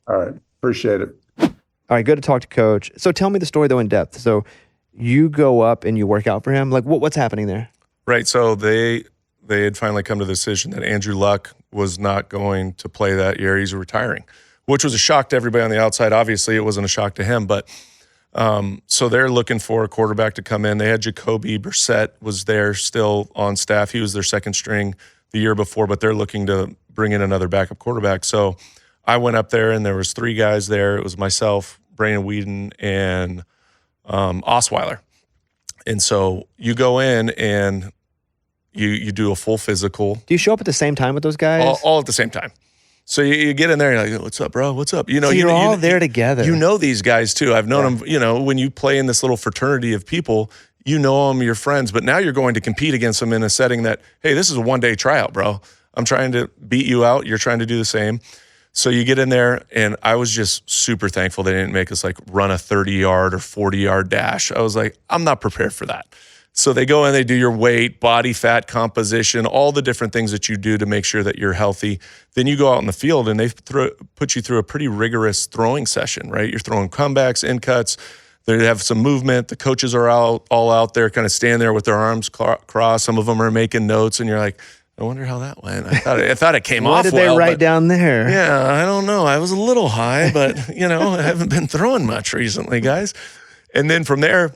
All right, appreciate it. All right, good to talk to Coach. So tell me the story though in depth. So you go up and you work out for him. Like what's happening there? Right. So they had finally come to the decision that Andrew Luck was not going to play that year. He's retiring, which was a shock to everybody on the outside. Obviously, it wasn't a shock to him, but So they're looking for a quarterback to come in. They had Jacoby Brissett was there still on staff. He was their second string the year before, but they're looking to bring in another backup quarterback. So I went up there, and there was 3 guys there. It was myself, Brandon Whedon, and Osweiler. And so you go in and you do a full physical. Do you show up at the same time with those guys? All at the same time. So you get in there and you're like, what's up, bro? What's up? You know, so you're all there together. You know these guys too. I've known them, you know, when you play in this little fraternity of people, you know them, you're friends, but now you're going to compete against them in a setting that, hey, this is a one-day tryout, bro. I'm trying to beat you out. You're trying to do the same. So you get in there, and I was just super thankful they didn't make us like run a 30-yard or 40-yard dash. I was like, I'm not prepared for that. So they go in, they do your weight, body fat composition, all the different things that you do to make sure that you're healthy. Then you go out in the field, and they put you through a pretty rigorous throwing session, right? You're throwing comebacks, in cuts. They have some movement. The coaches are all out there, kind of standing there with their arms crossed. Some of them are making notes, and you're like, I wonder how that went. I thought it came off well. What did they write down there? Yeah, I don't know. I was a little high, but, you know, I haven't been throwing much recently, guys. And then from there,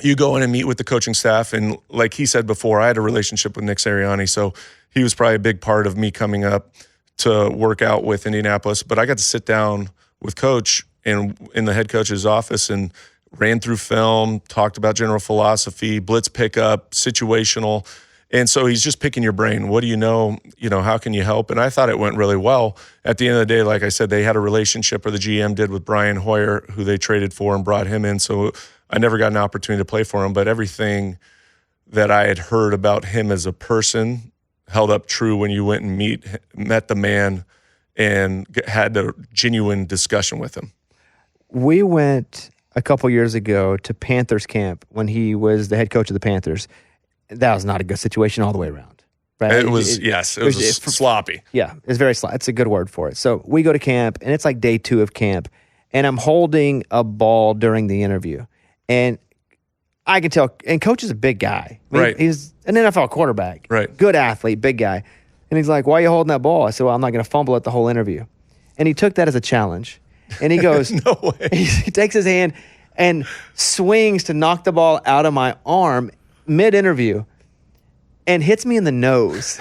you go in and meet with the coaching staff. And like he said before, I had a relationship with Nick Sirianni, so he was probably a big part of me coming up to work out with Indianapolis. But I got to sit down with Coach in the head coach's office and ran through film, talked about general philosophy, blitz pickup, situational. And so he's just picking your brain. What do you know? You know, how can you help? And I thought it went really well. At the end of the day, like I said, they had a relationship, or the GM did, with Brian Hoyer, who they traded for and brought him in. So I never got an opportunity to play for him, but everything that I had heard about him as a person held up true when you went and met the man and had a genuine discussion with him. We went a couple years ago to Panthers camp when he was the head coach of the Panthers. That was not a good situation all the way around. Right? It was sloppy. Yeah, it's very sloppy. It's a good word for it. So we go to camp, and it's like day 2 of camp, and I'm holding a ball during the interview. And I can tell, and Coach is a big guy. I mean, right. He's an NFL quarterback. Right. Good athlete, big guy. And he's like, why are you holding that ball? I said, well, I'm not going to fumble it the whole interview. And he took that as a challenge. And he goes, no way. He takes his hand and swings to knock the ball out of my arm mid-interview and hits me in the nose.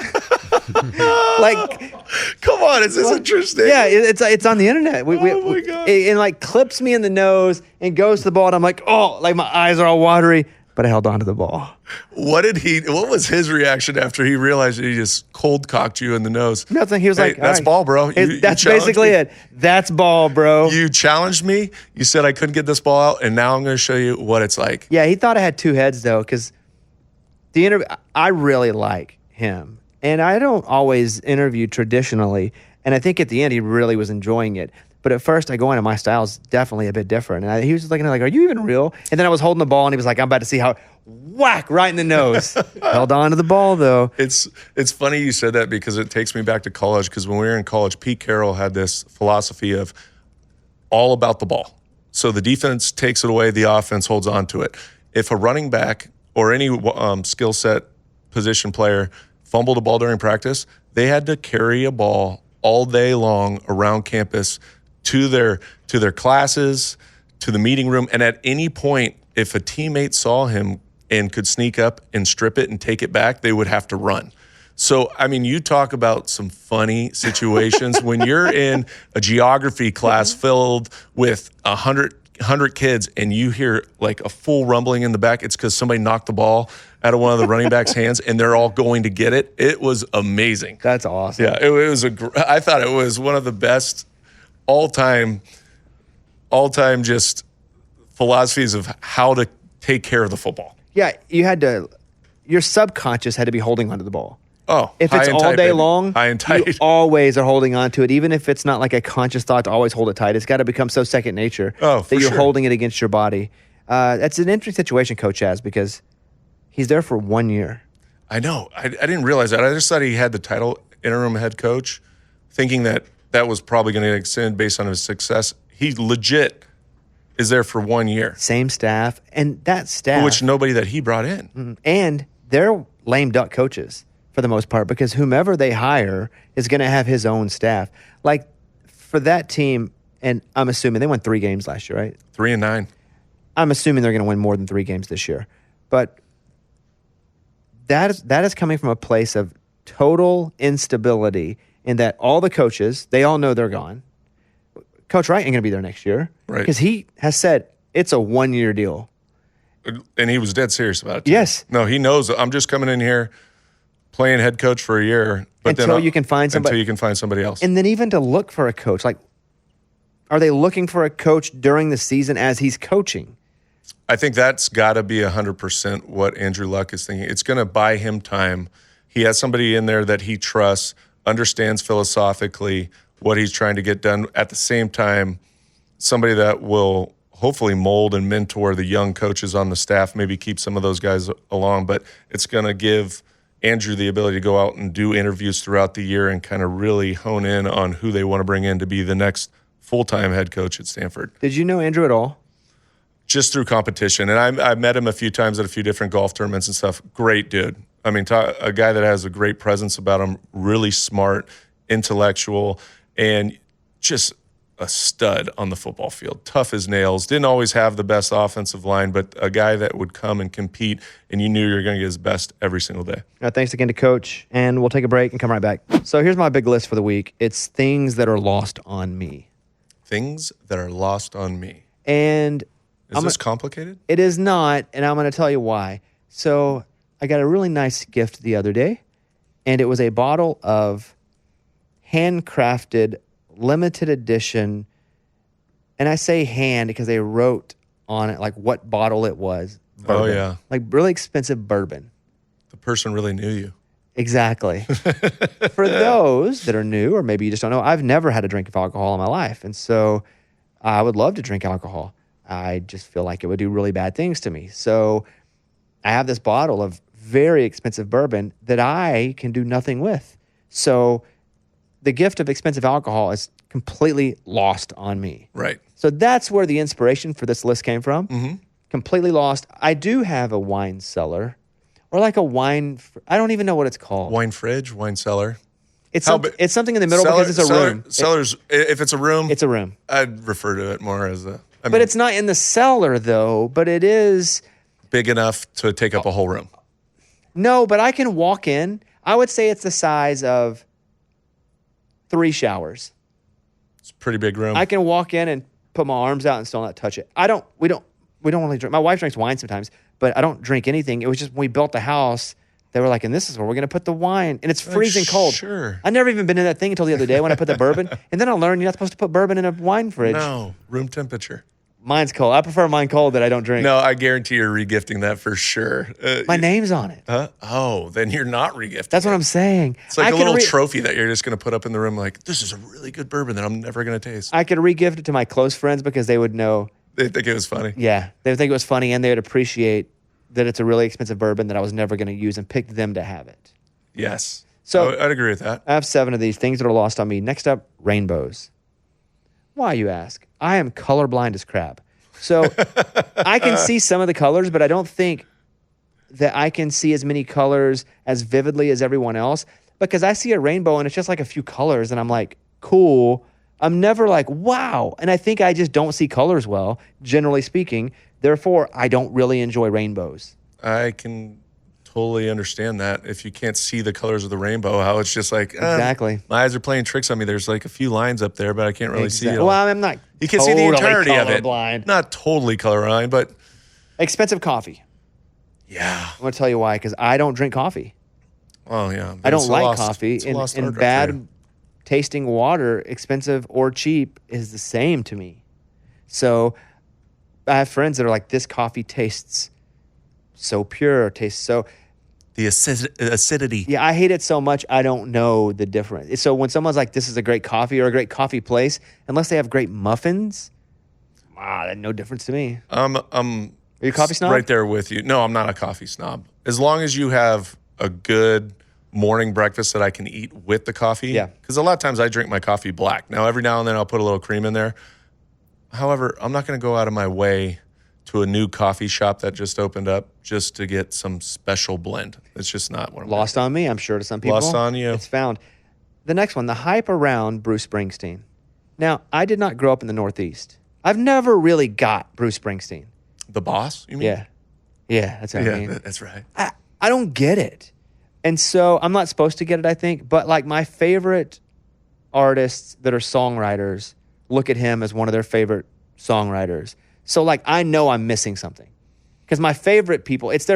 Like, come on, is this interesting? Yeah, it's on the internet. Oh my God. It like clips me in the nose and goes to the ball, and I'm like, oh, like my eyes are all watery, but I held on to the ball. What was his reaction after he realized that he just cold cocked you in the nose? Nothing. He was like, that's right. ball, bro. That's basically it. That's ball, bro. You challenged me. You said I couldn't get this ball out, and now I'm going to show you what it's like. Yeah, he thought I had 2 heads, though, because the interview, I really like him. And I don't always interview traditionally. And I think at the end, he really was enjoying it. But at first, I go in, and my style's definitely a bit different. And he was just looking at like, are you even real? And then I was holding the ball, and he was like, I'm about to see how whack right in the nose. Held on to the ball, though. It's funny you said that, because it takes me back to college, because when we were in college, Pete Carroll had this philosophy of all about the ball. So the defense takes it away, the offense holds on to it. If a running back or any skill set position player fumbled a ball during practice, they had to carry a ball all day long around campus to their classes, to the meeting room. And at any point, if a teammate saw him and could sneak up and strip it and take it back, they would have to run. So, I mean, you talk about some funny situations when you're in a geography class filled with 100 kids and you hear like a full rumbling in the back. It's because somebody knocked the ball out of one of the running backs' hands, and they're all going to get it. It was amazing. That's awesome. Yeah, it was I thought it was one of the best all-time just philosophies of how to take care of the football. Yeah, your subconscious had to be holding onto the ball. Oh, if it's all day long, high and tight. You always are holding on to it, even if it's not like a conscious thought to always hold it tight. It's got to become so second nature that you're holding it against your body. That's an interesting situation Coach has, because he's there for 1 year. I know. I didn't realize that. I just thought he had the title interim head coach, thinking that was probably going to extend based on his success. He legit is there for 1 year. Same staff, and that staff, which nobody that he brought in, and they're lame duck coaches for the most part, because whomever they hire is going to have his own staff. Like for that team, and I'm assuming they won 3 games last year, right? 3-9. I'm assuming they're going to win more than 3 games this year. But that is coming from a place of total instability in that all the coaches, they all know they're gone. Coach Wright ain't going to be there next year. Right. Because he has said it's a 1-year deal. And he was dead serious about it, too. Yes. No, he knows I'm just coming in here playing head coach for a year. But Until you can find somebody. Until you can find somebody else. And then even to look for a coach, like, are they looking for a coach during the season as he's coaching? I think that's got to be 100% what Andrew Luck is thinking. It's going to buy him time. He has somebody in there that he trusts, understands philosophically what he's trying to get done. At the same time, somebody that will hopefully mold and mentor the young coaches on the staff, maybe keep some of those guys along. But it's going to give Andrew the ability to go out and do interviews throughout the year and kind of really hone in on who they want to bring in to be the next full-time head coach at Stanford. Did you know Andrew at all? Just through competition. And I met him a few times at a few different golf tournaments and stuff. Great dude. I mean, a guy that has a great presence about him, really smart, intellectual, and just a stud on the football field. Tough as nails. Didn't always have the best offensive line, but a guy that would come and compete, and you knew you were going to get his best every single day. Thanks again to Coach, and we'll take a break and come right back. So here's my big list for the week. It's things that are lost on me. Things that are lost on me. And Is this complicated? It is not, and I'm going to tell you why. So I got a really nice gift the other day, and it was a bottle of handcrafted, limited edition, and I say hand because they wrote on it like what bottle it was. Bourbon. Oh, yeah. Like really expensive bourbon. The person really knew you. Exactly. For those that are new, or maybe you just don't know, I've never had a drink of alcohol in my life, and so I would love to drink alcohol. I just feel like it would do really bad things to me. So I have this bottle of very expensive bourbon that I can do nothing with. So the gift of expensive alcohol is completely lost on me. Right. So that's where the inspiration for this list came from. Mm-hmm. Completely lost. I do have a wine cellar, or like a wine, I don't even know what it's called. Wine fridge, wine cellar. It's something in the middle because it's a room. Cellars, if it's a room. It's a room. I'd refer to it more as a. But it's not in the cellar, though. But it is big enough to take up a whole room. No, but I can walk in. I would say it's the size of 3 showers. It's a pretty big room. I can walk in and put my arms out and still not touch it. We don't really drink. My wife drinks wine sometimes, but I don't drink anything. It was just when we built the house, they were like, and this is where we're going to put the wine. And it's freezing cold. Sure. I never even been in that thing until the other day when I put the bourbon. And then I learned you're not supposed to put bourbon in a wine fridge. No, room temperature. Mine's cold. I prefer mine cold that I don't drink. No, I guarantee you're regifting that for sure. My name's on it. Huh? Oh, then you're not regifting. That's what I'm saying. It's like a little trophy that you're just going to put up in the room like, this is a really good bourbon that I'm never going to taste. I could re-gift it to my close friends because they would know. They think it was funny. Yeah. They would think it was funny, and they would appreciate that it's a really expensive bourbon that I was never going to use and picked them to have it. Yes. So I'd agree with that. I have 7 of these things that are lost on me. Next up, rainbows. Why, you ask? I am colorblind as crap. So I can see some of the colors, but I don't think that I can see as many colors as vividly as everyone else, because I see a rainbow and it's just like a few colors and I'm like, cool. I'm never like, wow. And I think I just don't see colors well, generally speaking. Therefore, I don't really enjoy rainbows. I can totally understand that. If you can't see the colors of the rainbow, how it's just like, exactly. My eyes are playing tricks on me. There's like a few lines up there, but I can't really see it all. Well, I'm not You can totally see the entirety of it. colorblind. Not totally colorblind, but Expensive coffee. yeah. I'm going to tell you why, because I don't drink coffee. Oh, yeah. I don't like coffee. It's a lost And art right bad there. tasting water, expensive or cheap, is the same to me. So I have friends that are like, this coffee tastes so pure, tastes so... The acidity. Yeah, I hate it so much, I don't know the difference. So when someone's like, this is a great coffee or a great coffee place, unless they have great muffins, that's no difference to me. Are you a coffee snob? Right there with you. No, I'm not a coffee snob. As long as you have a good morning breakfast that I can eat with the coffee. Yeah. Because a lot of times I drink my coffee black. Now, every now and then I'll put a little cream in there. However, I'm not going to go out of my way to a new coffee shop that just opened up just to get some special blend. It's just not what I'm Lost on me, I'm sure, to some people. Lost on you. It's found. The next one, the hype around Bruce Springsteen. Now, I did not grow up in the Northeast. I've never really got Bruce Springsteen. The Boss, you mean? Yeah. Yeah, that's what I mean. That's right. I don't get it. And so I'm not supposed to get it, I think. But like my favorite artists that are songwriters look at him as one of their favorite songwriters. So like I know I'm missing something. Because my favorite people, it's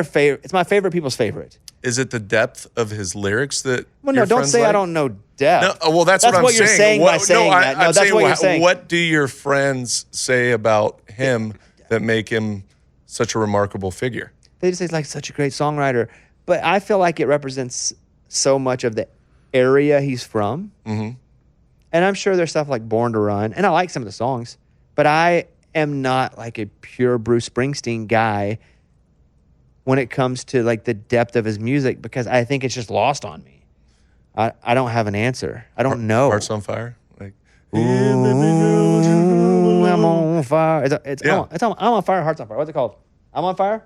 my favorite people's favorite. Is it the depth of his lyrics that? Well, no, don't say I don't know depth. No, well, that's what I'm you're saying by saying that. No, I'm that's what you're saying. What do your friends say about him that make him such a remarkable figure? They just say he's like such a great songwriter. But I feel like it represents so much of the area he's from. Mm-hmm. And I'm sure there's stuff like Born to Run. And I like some of the songs. But I am not like a pure Bruce Springsteen guy when it comes to like the depth of his music, because I think it's just lost on me. I don't have an answer. I don't know. Hearts on Fire? Like, Ooh, I'm on fire. I'm on fire. Hearts on Fire. What's it called? I'm on fire.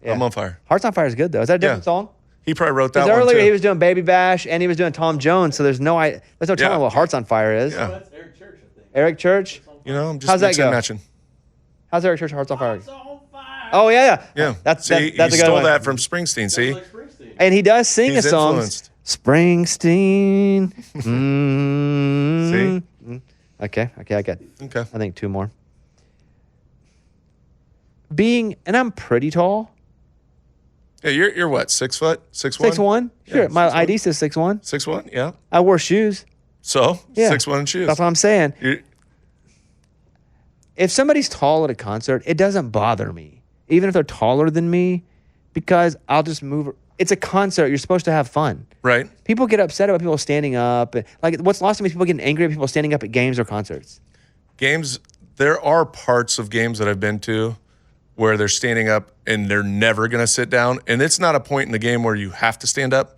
Yeah. I'm on Fire. Hearts on Fire is good though. Is that a different song? He probably wrote that Because one earlier too. he was doing Baby Bash and he was doing Tom Jones, so there's no telling what Hearts on Fire is. Yeah. That's Eric Church, I think. Eric Church. You know, I'm just How's that mixing and go? matching. How's Eric Church Hearts on Fire? Hearts on fire. Oh yeah. Yeah. That's See, that's he a good stole one. that from Springsteen. See, Like Springsteen. And he does sing He's a song. influenced. Springsteen. See? Okay, I got it. Okay. I think two more. And I'm pretty tall. Yeah, you're what? 6 foot? 6'1"? 6'1". Sure, Yeah, my 6'1". ID says 6'1". 6'1"? Yeah. I wore shoes. So Yeah. 6'1" shoes. That's what I'm saying. You- If somebody's tall at a concert, it doesn't bother me, even if they're taller than me, because I'll just move. It's a concert. You're supposed to have fun. Right. People get upset about people standing up. Like what's lost to me is people getting angry at people standing up at games or concerts. Games. There are parts of games that I've been to where they're standing up and they're never going to sit down. And it's not a point in the game where you have to stand up.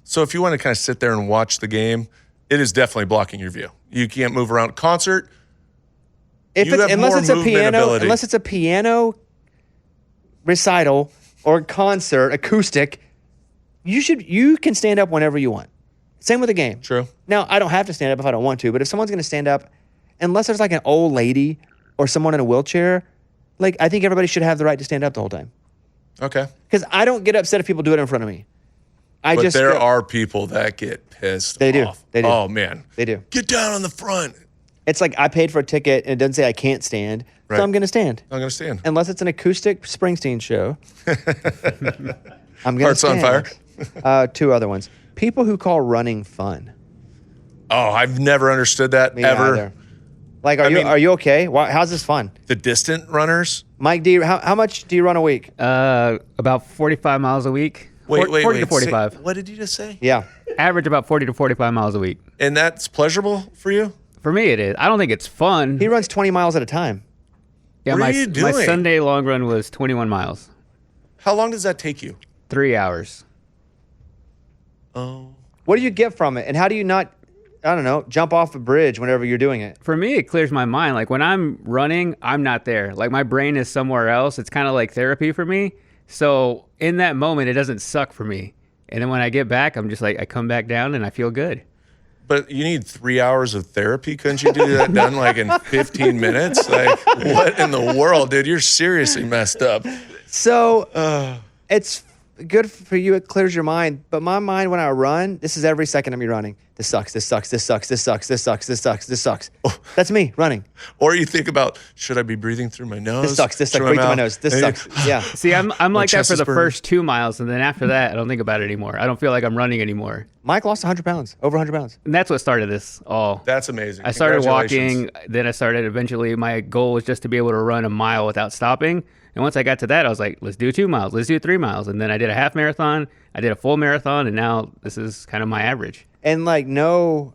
So if you want to kind of sit there and watch the game, it is definitely blocking your view. You can't move around. Concert, Unless more it's a movement piano, ability. unless it's a piano recital or concert, acoustic, you can stand up whenever you want. Same with a game. True. Now, I don't have to stand up if I don't want to, but if someone's going to stand up, unless there's like an old lady or someone in a wheelchair, like I think everybody should have the right to stand up the whole time. Okay. Because I don't get upset if people do it in front of me. But there are people that get pissed They do. off. They do. Oh, man. They do. Get down on the front. It's like I paid for a ticket and it doesn't say I can't stand, Right. so I'm going to stand. I'm going to stand. Unless it's an acoustic Springsteen show. I'm going to Hearts on stand. Fire. Two other ones. People who call running fun. Oh, I've never understood that Me ever. neither. Like, I mean- are you okay? How's this fun? The distant runners. Mike, how much do you run a week? About 45 miles a week. Wait, 40 to 45. Say, what did you just say? Yeah. Average about 40 to 45 miles a week. And that's pleasurable for you? For me, it is. I don't think it's fun. He runs 20 miles at a time. Yeah, What my, are you my doing? Sunday long run was 21 miles, How long does that take you? 3 hours. Oh. What do you get from it? And how do you not, I don't know, jump off a bridge whenever you're doing it? For me, it clears my mind. Like when I'm running, I'm not there. Like my brain is somewhere else. It's kind of like therapy for me. So in that moment, it doesn't suck for me. And then when I get back, I'm just like, I come back down and I feel good. But you need 3 hours of therapy. Couldn't you do that done like in 15 minutes? Like, what in the world, dude? You're seriously messed up. So it's good for you. It clears your mind. But my mind when I run, this is every second of me running. This sucks. This sucks. This sucks. This sucks. This sucks. This sucks. This sucks. That's me running. Or you think about, should I be breathing through my nose? This sucks. This sucks. through Breathe through my mouth? nose. This And sucks. Yeah. See, I'm like that chest for is the burning. first 2 miles. And then after that, I don't think about it anymore. I don't feel like I'm running anymore. Mike lost 100 pounds, over 100 pounds. And that's what started this all. That's amazing. I started Congratulations. walking, then I started eventually, my goal was just to be able to run a mile without stopping. And once I got to that, I was like, let's do 2 miles, let's do 3 miles. And then I did a half marathon, I did a full marathon, and now this is kind of my average. And like no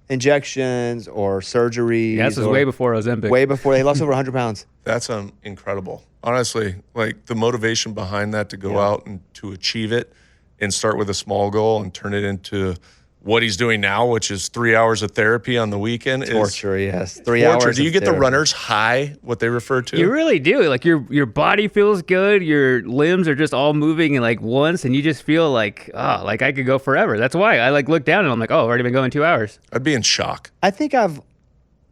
injections or surgeries. Yeah, this was or- way before Ozempic. Way before they lost over 100 pounds. That's incredible. Honestly, like the motivation behind that to go out and to achieve it and start with a small goal and turn it into what he's doing now, which is 3 hours of therapy on the weekend. Torture, yes. 3 Torture. hours. Do you of get the therapy. runner's high, what they refer to? You really do. Like your body feels good, your limbs are just all moving in like once, and you just feel like, oh, like I could go forever. That's why I like look down and I'm like, oh, I've already been going 2 hours. I'd be in shock. I think I've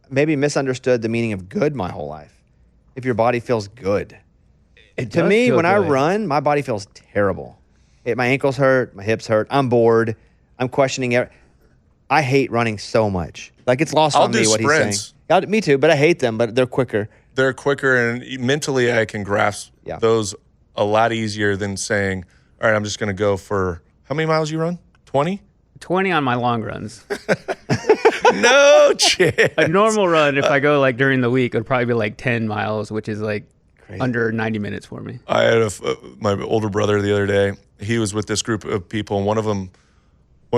maybe misunderstood the meaning of good my whole life. If your body feels good. It To does me, feel when I good. run, my body feels terrible. My ankles hurt, my hips hurt. I'm bored. I'm questioning it. I hate running so much. Like it's lost I'll on do me what he's sprints. saying. Me too, but I hate them. But they're quicker. They're quicker, and mentally I can grasp Yeah. those a lot easier than saying, all right, I'm just going to go for how many miles you run? 20? 20 on my long runs. No chance. A normal run, if I go like during the week, would probably be like 10 miles, which is like Crazy. under 90 minutes for me. I had my older brother the other day. He was with this group of people, and one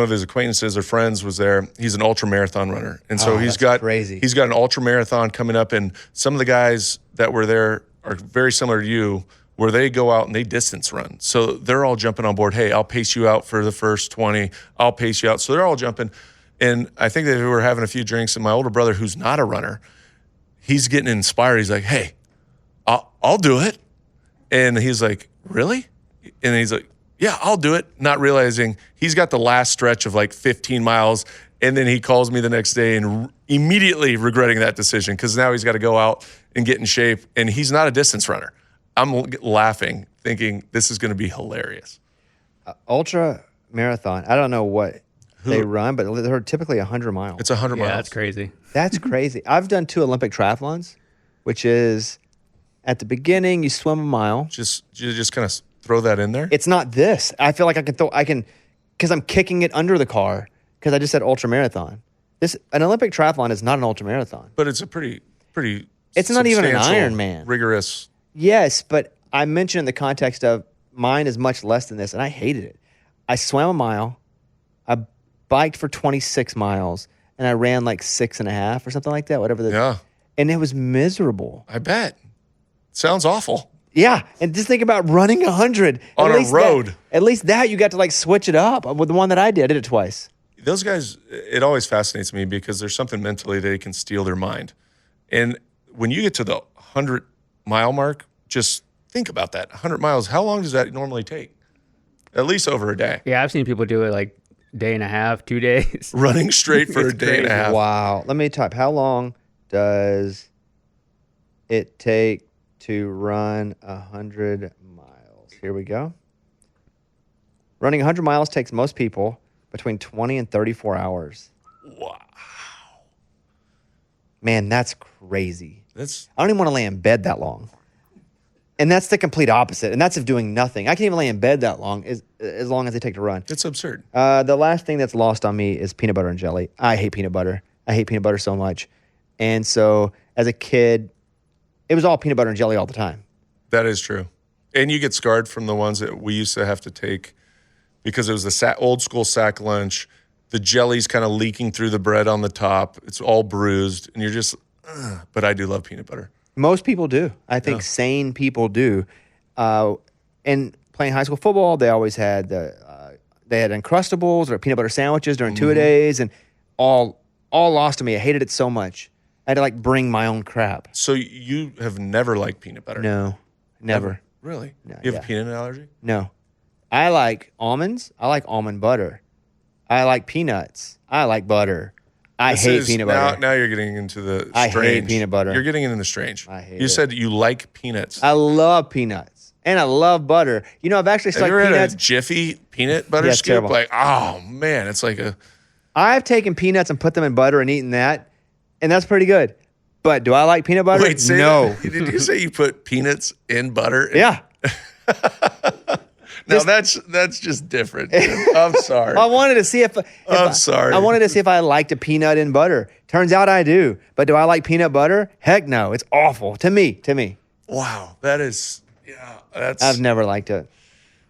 of his acquaintances or friends was there. He's an ultra marathon runner, and so he's that's got crazy. He's got an ultra marathon coming up, and some of the guys that were there are very similar to you, where they go out and they distance run. So they're all jumping on board. Hey, I'll pace you out for the first 20. I'll pace you out. So they're all jumping, and I think they were having a few drinks. And my older brother, who's not a runner, he's getting inspired. He's like, "Hey, I'll do it," and he's like, "Really?" And he's like, "Yeah, I'll do it," not realizing he's got the last stretch of like 15 miles. And then he calls me the next day and immediately regretting that decision because now he's got to go out and get in shape. And he's not a distance runner. I'm laughing, thinking this is going to be hilarious. Ultra marathon. I don't know what they run, but they're typically 100 miles. It's 100 Yeah, miles. that's crazy. That's crazy. I've done 2 Olympic triathlons, which is at the beginning you swim a mile. You just kind of throw that in there. It's not this. I feel like I can because I'm kicking it under the car because I just said ultra marathon. An Olympic triathlon is not an ultra marathon. But it's a pretty. It's not even an substantial, Ironman. Rigorous. Yes, but I mentioned in the context of mine is much less than this, and I hated it. I swam a mile, I biked for 26 miles, and I ran like 6.5 or something like that, whatever. Yeah, And it was miserable. I bet. Sounds awful. Yeah, and just think about running 100 On At a least road. At least that you got to like switch it up. With the one that I did it twice. Those guys, it always fascinates me because there's something mentally they can steal their mind. And when you get to the 100-mile mark, just think about that. 100 miles, how long does that normally take? At least over a day. Yeah, I've seen people do it like day and a half, 2 days. Running straight for a It's day and a crazy. half. Wow. Let me type. How long does it take to run 100 miles? Here we go. Running 100 miles takes most people between 20 and 34 hours. Wow. Man, that's crazy. That's I don't even want to lay in bed that long. And that's the complete opposite. And that's of doing nothing. I can't even lay in bed that long as long as they take to run. it's absurd. The last thing that's lost on me is peanut butter and jelly. I hate peanut butter. I hate peanut butter so much. And so as a kid, it was all peanut butter and jelly all the time. That is true. And you get scarred from the ones that we used to have to take because it was the old school sack lunch. The jelly's kind of leaking through the bread on the top. It's all bruised. And you're just, but I do love peanut butter. Most people do. I think sane people do. And playing high school football, they always had they had Uncrustables or peanut butter sandwiches during two-a-days, and all lost to me. I hated it so much. I had to like bring my own crap. So you have never liked peanut butter? No, never. Really? No, You have yeah. a peanut allergy? No. I like almonds. I like almond butter. I like peanuts. I like butter. I hate peanut butter. Now you're getting into the I hate strange. peanut butter. You're getting into the strange. I hate You it. said you like peanuts. I love peanuts. And I love butter. You know, I've actually Have you stuck ever had peanuts. a Jiffy peanut butter Yeah, it's scoop? terrible. Like, oh man, it's like a. I've taken peanuts and put them in butter and eaten that, and that's pretty good. But do I like peanut butter? Wait, say no. that. Did you say you put peanuts in butter? Yeah. Now that's just different. I'm sorry. I wanted to see if I'm sorry. I wanted to see if I liked a peanut in butter. Turns out I do. But do I like peanut butter? Heck no. It's awful to me. Wow, that is. Yeah, that's. I've never liked it.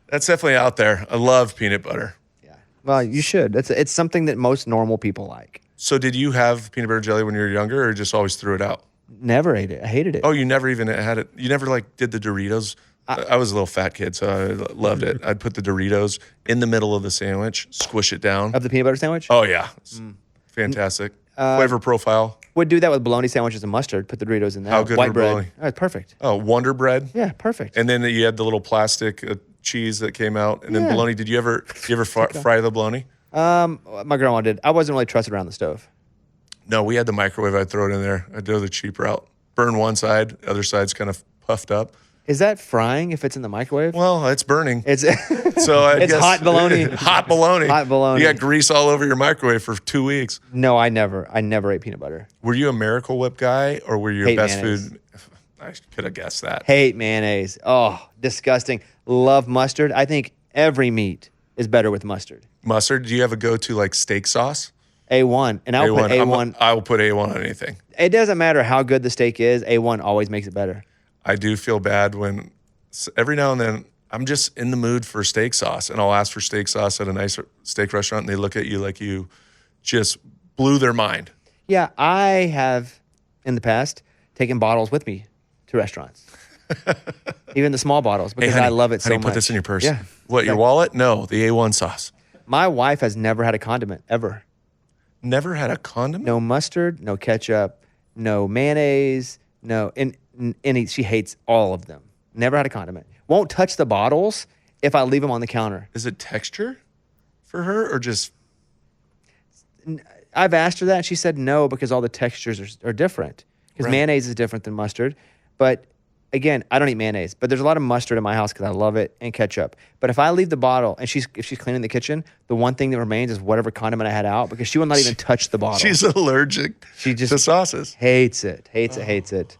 That's definitely out there. I love peanut butter. Yeah. Well, you should. It's something that most normal people like. So, did you have peanut butter jelly when you were younger, or just always threw it out? Never ate it. I hated it. Oh, you never even had it. You never like did the Doritos. I was a little fat kid, so I loved it. I'd put the Doritos in the middle of the sandwich, squish it down. Of the peanut butter sandwich? Oh yeah, it's fantastic. Flavor profile. Would do that with bologna sandwiches and mustard. Put the Doritos in that. How good White were bread. bologna? Oh, it's perfect. Oh, Wonder Bread. Yeah, perfect. And then you had the little plastic cheese that came out, and then Yeah. bologna. Did you ever fry the bologna? My grandma did. I wasn't really trusted around the stove. No, we had the microwave. I'd throw it in there. I'd do the cheap route. Burn one side, the other side's kind of puffed up. Is that frying if it's in the microwave? Well, it's burning. It's So I it's guess, hot bologna. Hot bologna. Hot bologna. You got grease all over your microwave for 2 weeks. No, I never ate peanut butter. Were you a Miracle Whip guy, or were you Hate a best mayonnaise. food? I could have guessed that. Hate mayonnaise. Oh, disgusting. Love mustard. I think every meat is better with mustard. Mustard. Do you have a go-to like steak sauce? A1. And I'll put A1. I will put A1 on anything. It doesn't matter how good the steak is. A1 always makes it better. I do feel bad when every now and then I'm just in the mood for steak sauce, and I'll ask for steak sauce at a nice steak restaurant, and they look at you like you just blew their mind. Yeah, I have in the past taken bottles with me to restaurants. Even the small bottles, because Hey, honey, I love it so honey, much. put this in your purse. Yeah. What, your wallet? No, the A1 sauce. My wife has never had a condiment, ever. Never had a condiment? No mustard, no ketchup, no mayonnaise, no any. She hates all of them. Never had a condiment. Won't touch the bottles if I leave them on the counter. Is it texture for her, or just I've asked her that, and she said no because all the textures are different. Because Right. mayonnaise is different than mustard. But again, I don't eat mayonnaise, but there's a lot of mustard in my house because I love it, and ketchup. But if I leave the bottle and if she's cleaning the kitchen, the one thing that remains is whatever condiment I had out, because she will not even touch the bottle. she's allergic She just to sauces? hates it. Hates it.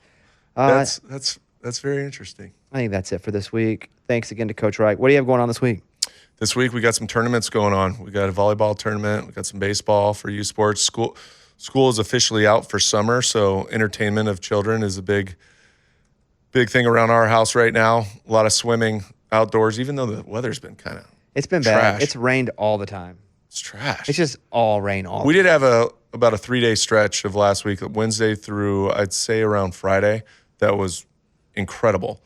That's very interesting. I think that's it for this week. Thanks again to Coach Reich. What do you have going on this week? This week we got some tournaments going on. We got a volleyball tournament. We got some baseball for youth sports. School is officially out for summer, so entertainment of children is a big thing around our house right now. A lot of swimming outdoors, even though the weather's been kind of It's been trash. bad. It's rained all the time. It's trash. It's just all rain all We the did have about a 3-day stretch of last week, Wednesday through I'd say around Friday. That was incredible.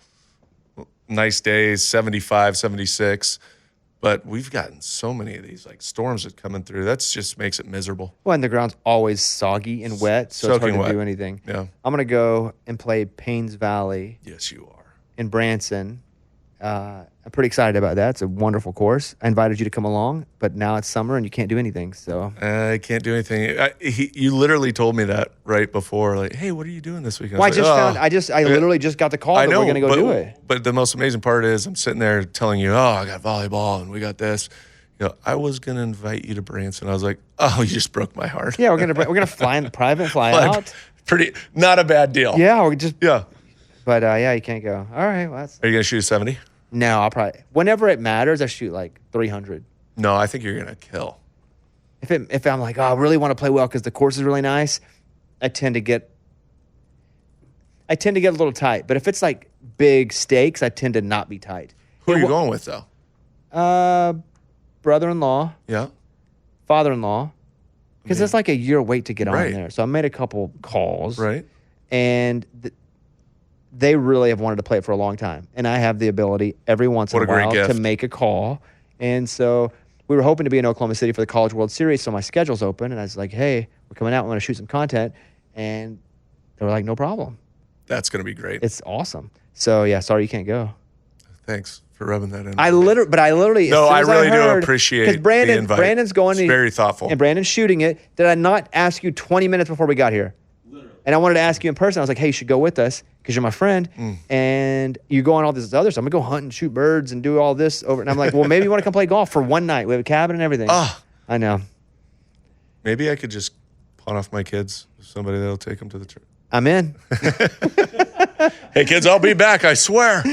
Nice days, 75, 76. But we've gotten so many of these like storms that coming through. That just makes it miserable. Well, and the ground's always soggy and wet, so it's Soaking hard to wet. do anything. Yeah. I'm going to go and play Paynes Valley Yes, you are. in Branson. I'm pretty excited about that. It's a wonderful course. I invited you to come along, but now it's summer and you can't do anything. So I can't do anything. You literally told me that right before, like, hey, what are you doing this weekend? well, was I literally just got the call that we're going to go but, do it. But the most amazing part is I'm sitting there telling you, oh, I got volleyball and we got this. You know, I was going to invite you to Branson. I was like, oh, you just broke my heart. Yeah, we're gonna fly in the private, fly Like, out. pretty, not a bad deal. Yeah, we just. Yeah. But yeah, you can't go. All right, well, that's Are you going to shoot 70? no. I'll probably whenever it matters, I shoot like 300. No, I think you're going to kill. If I'm like, oh, I really want to play well because the course is really nice, I tend to get a little tight. But if it's like big stakes, I tend to not be tight. Who are you going with, though? Brother-in-law, Yeah. father-in-law, because it's like a year wait to get on Right. there. So I made a couple calls, Right. and they really have wanted to play it for a long time, and I have the ability every once in What a a great while to gift. make a call. And so we were hoping to be in Oklahoma City for the College World Series, so my schedule's open, and I was like, "Hey, we're coming out. We want to shoot some content," and they were like, "No problem. That's going to be great. It's awesome." So yeah, sorry you can't go. Thanks for rubbing that in. I literally. No, as soon I as really do heard- appreciate 'cause the invite. Brandon's going. It's very thoughtful. And Brandon's shooting it. Did I not ask you 20 minutes before we got here? Literally. And I wanted to ask you in person. I was like, hey, you should go with us because you're my friend. And you go on all this other stuff. I'm going to go hunt and shoot birds and do all this over. And I'm like, well, maybe you want to come play golf for one night. We have a cabin and everything. Ah, I know. maybe I could just pawn off my kids to somebody that'll take them to the church. I'm in. Hey, kids, I'll be back. I swear.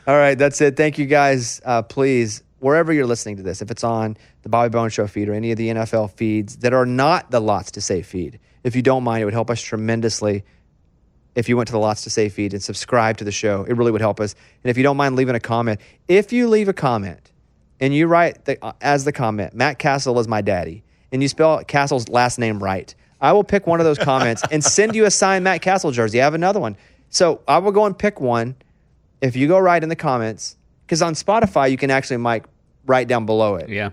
All right, that's it. Thank you guys. Please, wherever you're listening to this, if it's on the Bobby Bones Show feed or any of the NFL feeds that are not the Lots to Say feed, if you don't mind, it would help us tremendously if you went to the Lots to Say feed and subscribe to the show. It really would help us. And if you don't mind leaving a comment, if you leave a comment and you write as the comment, Matt Cassel is my daddy, and you spell Cassel's last name right, I will pick one of those comments and send you a signed Matt Cassel jersey. I have another one. So I will go and pick one. If you go right in the comments, because on Spotify, you can actually, Mike, write down below it. Yeah.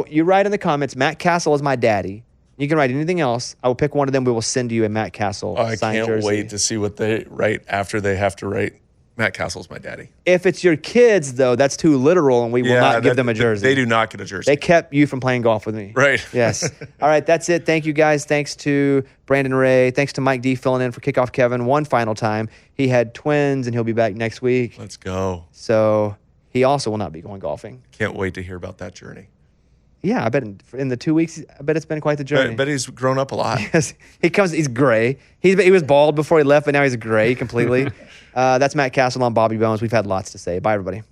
You write in the comments, Matt Cassel is my daddy. You can write anything else. I will pick one of them. We will send you a Matt Castle Oh, I signed can't jersey. wait to see what they write after they have to write Matt Castle's my daddy. If it's your kids, though, that's too literal, and we will not give them a jersey. They do not get a jersey. They kept you from playing golf with me. Right. Yes. All right, that's it. Thank you, guys. Thanks to Brandon Ray. Thanks to Mike D filling in for Kickoff Kevin one final time. He had twins, and he'll be back next week. Let's go. So he also will not be going golfing. Can't wait to hear about that journey. Yeah, I bet in the 2 weeks, I bet it's been quite the journey. I bet he's grown up a lot. Yes. He's gray. He was bald before he left, but now he's gray completely. That's Matt Cassel on Bobby Bones. We've had lots to say. Bye, everybody.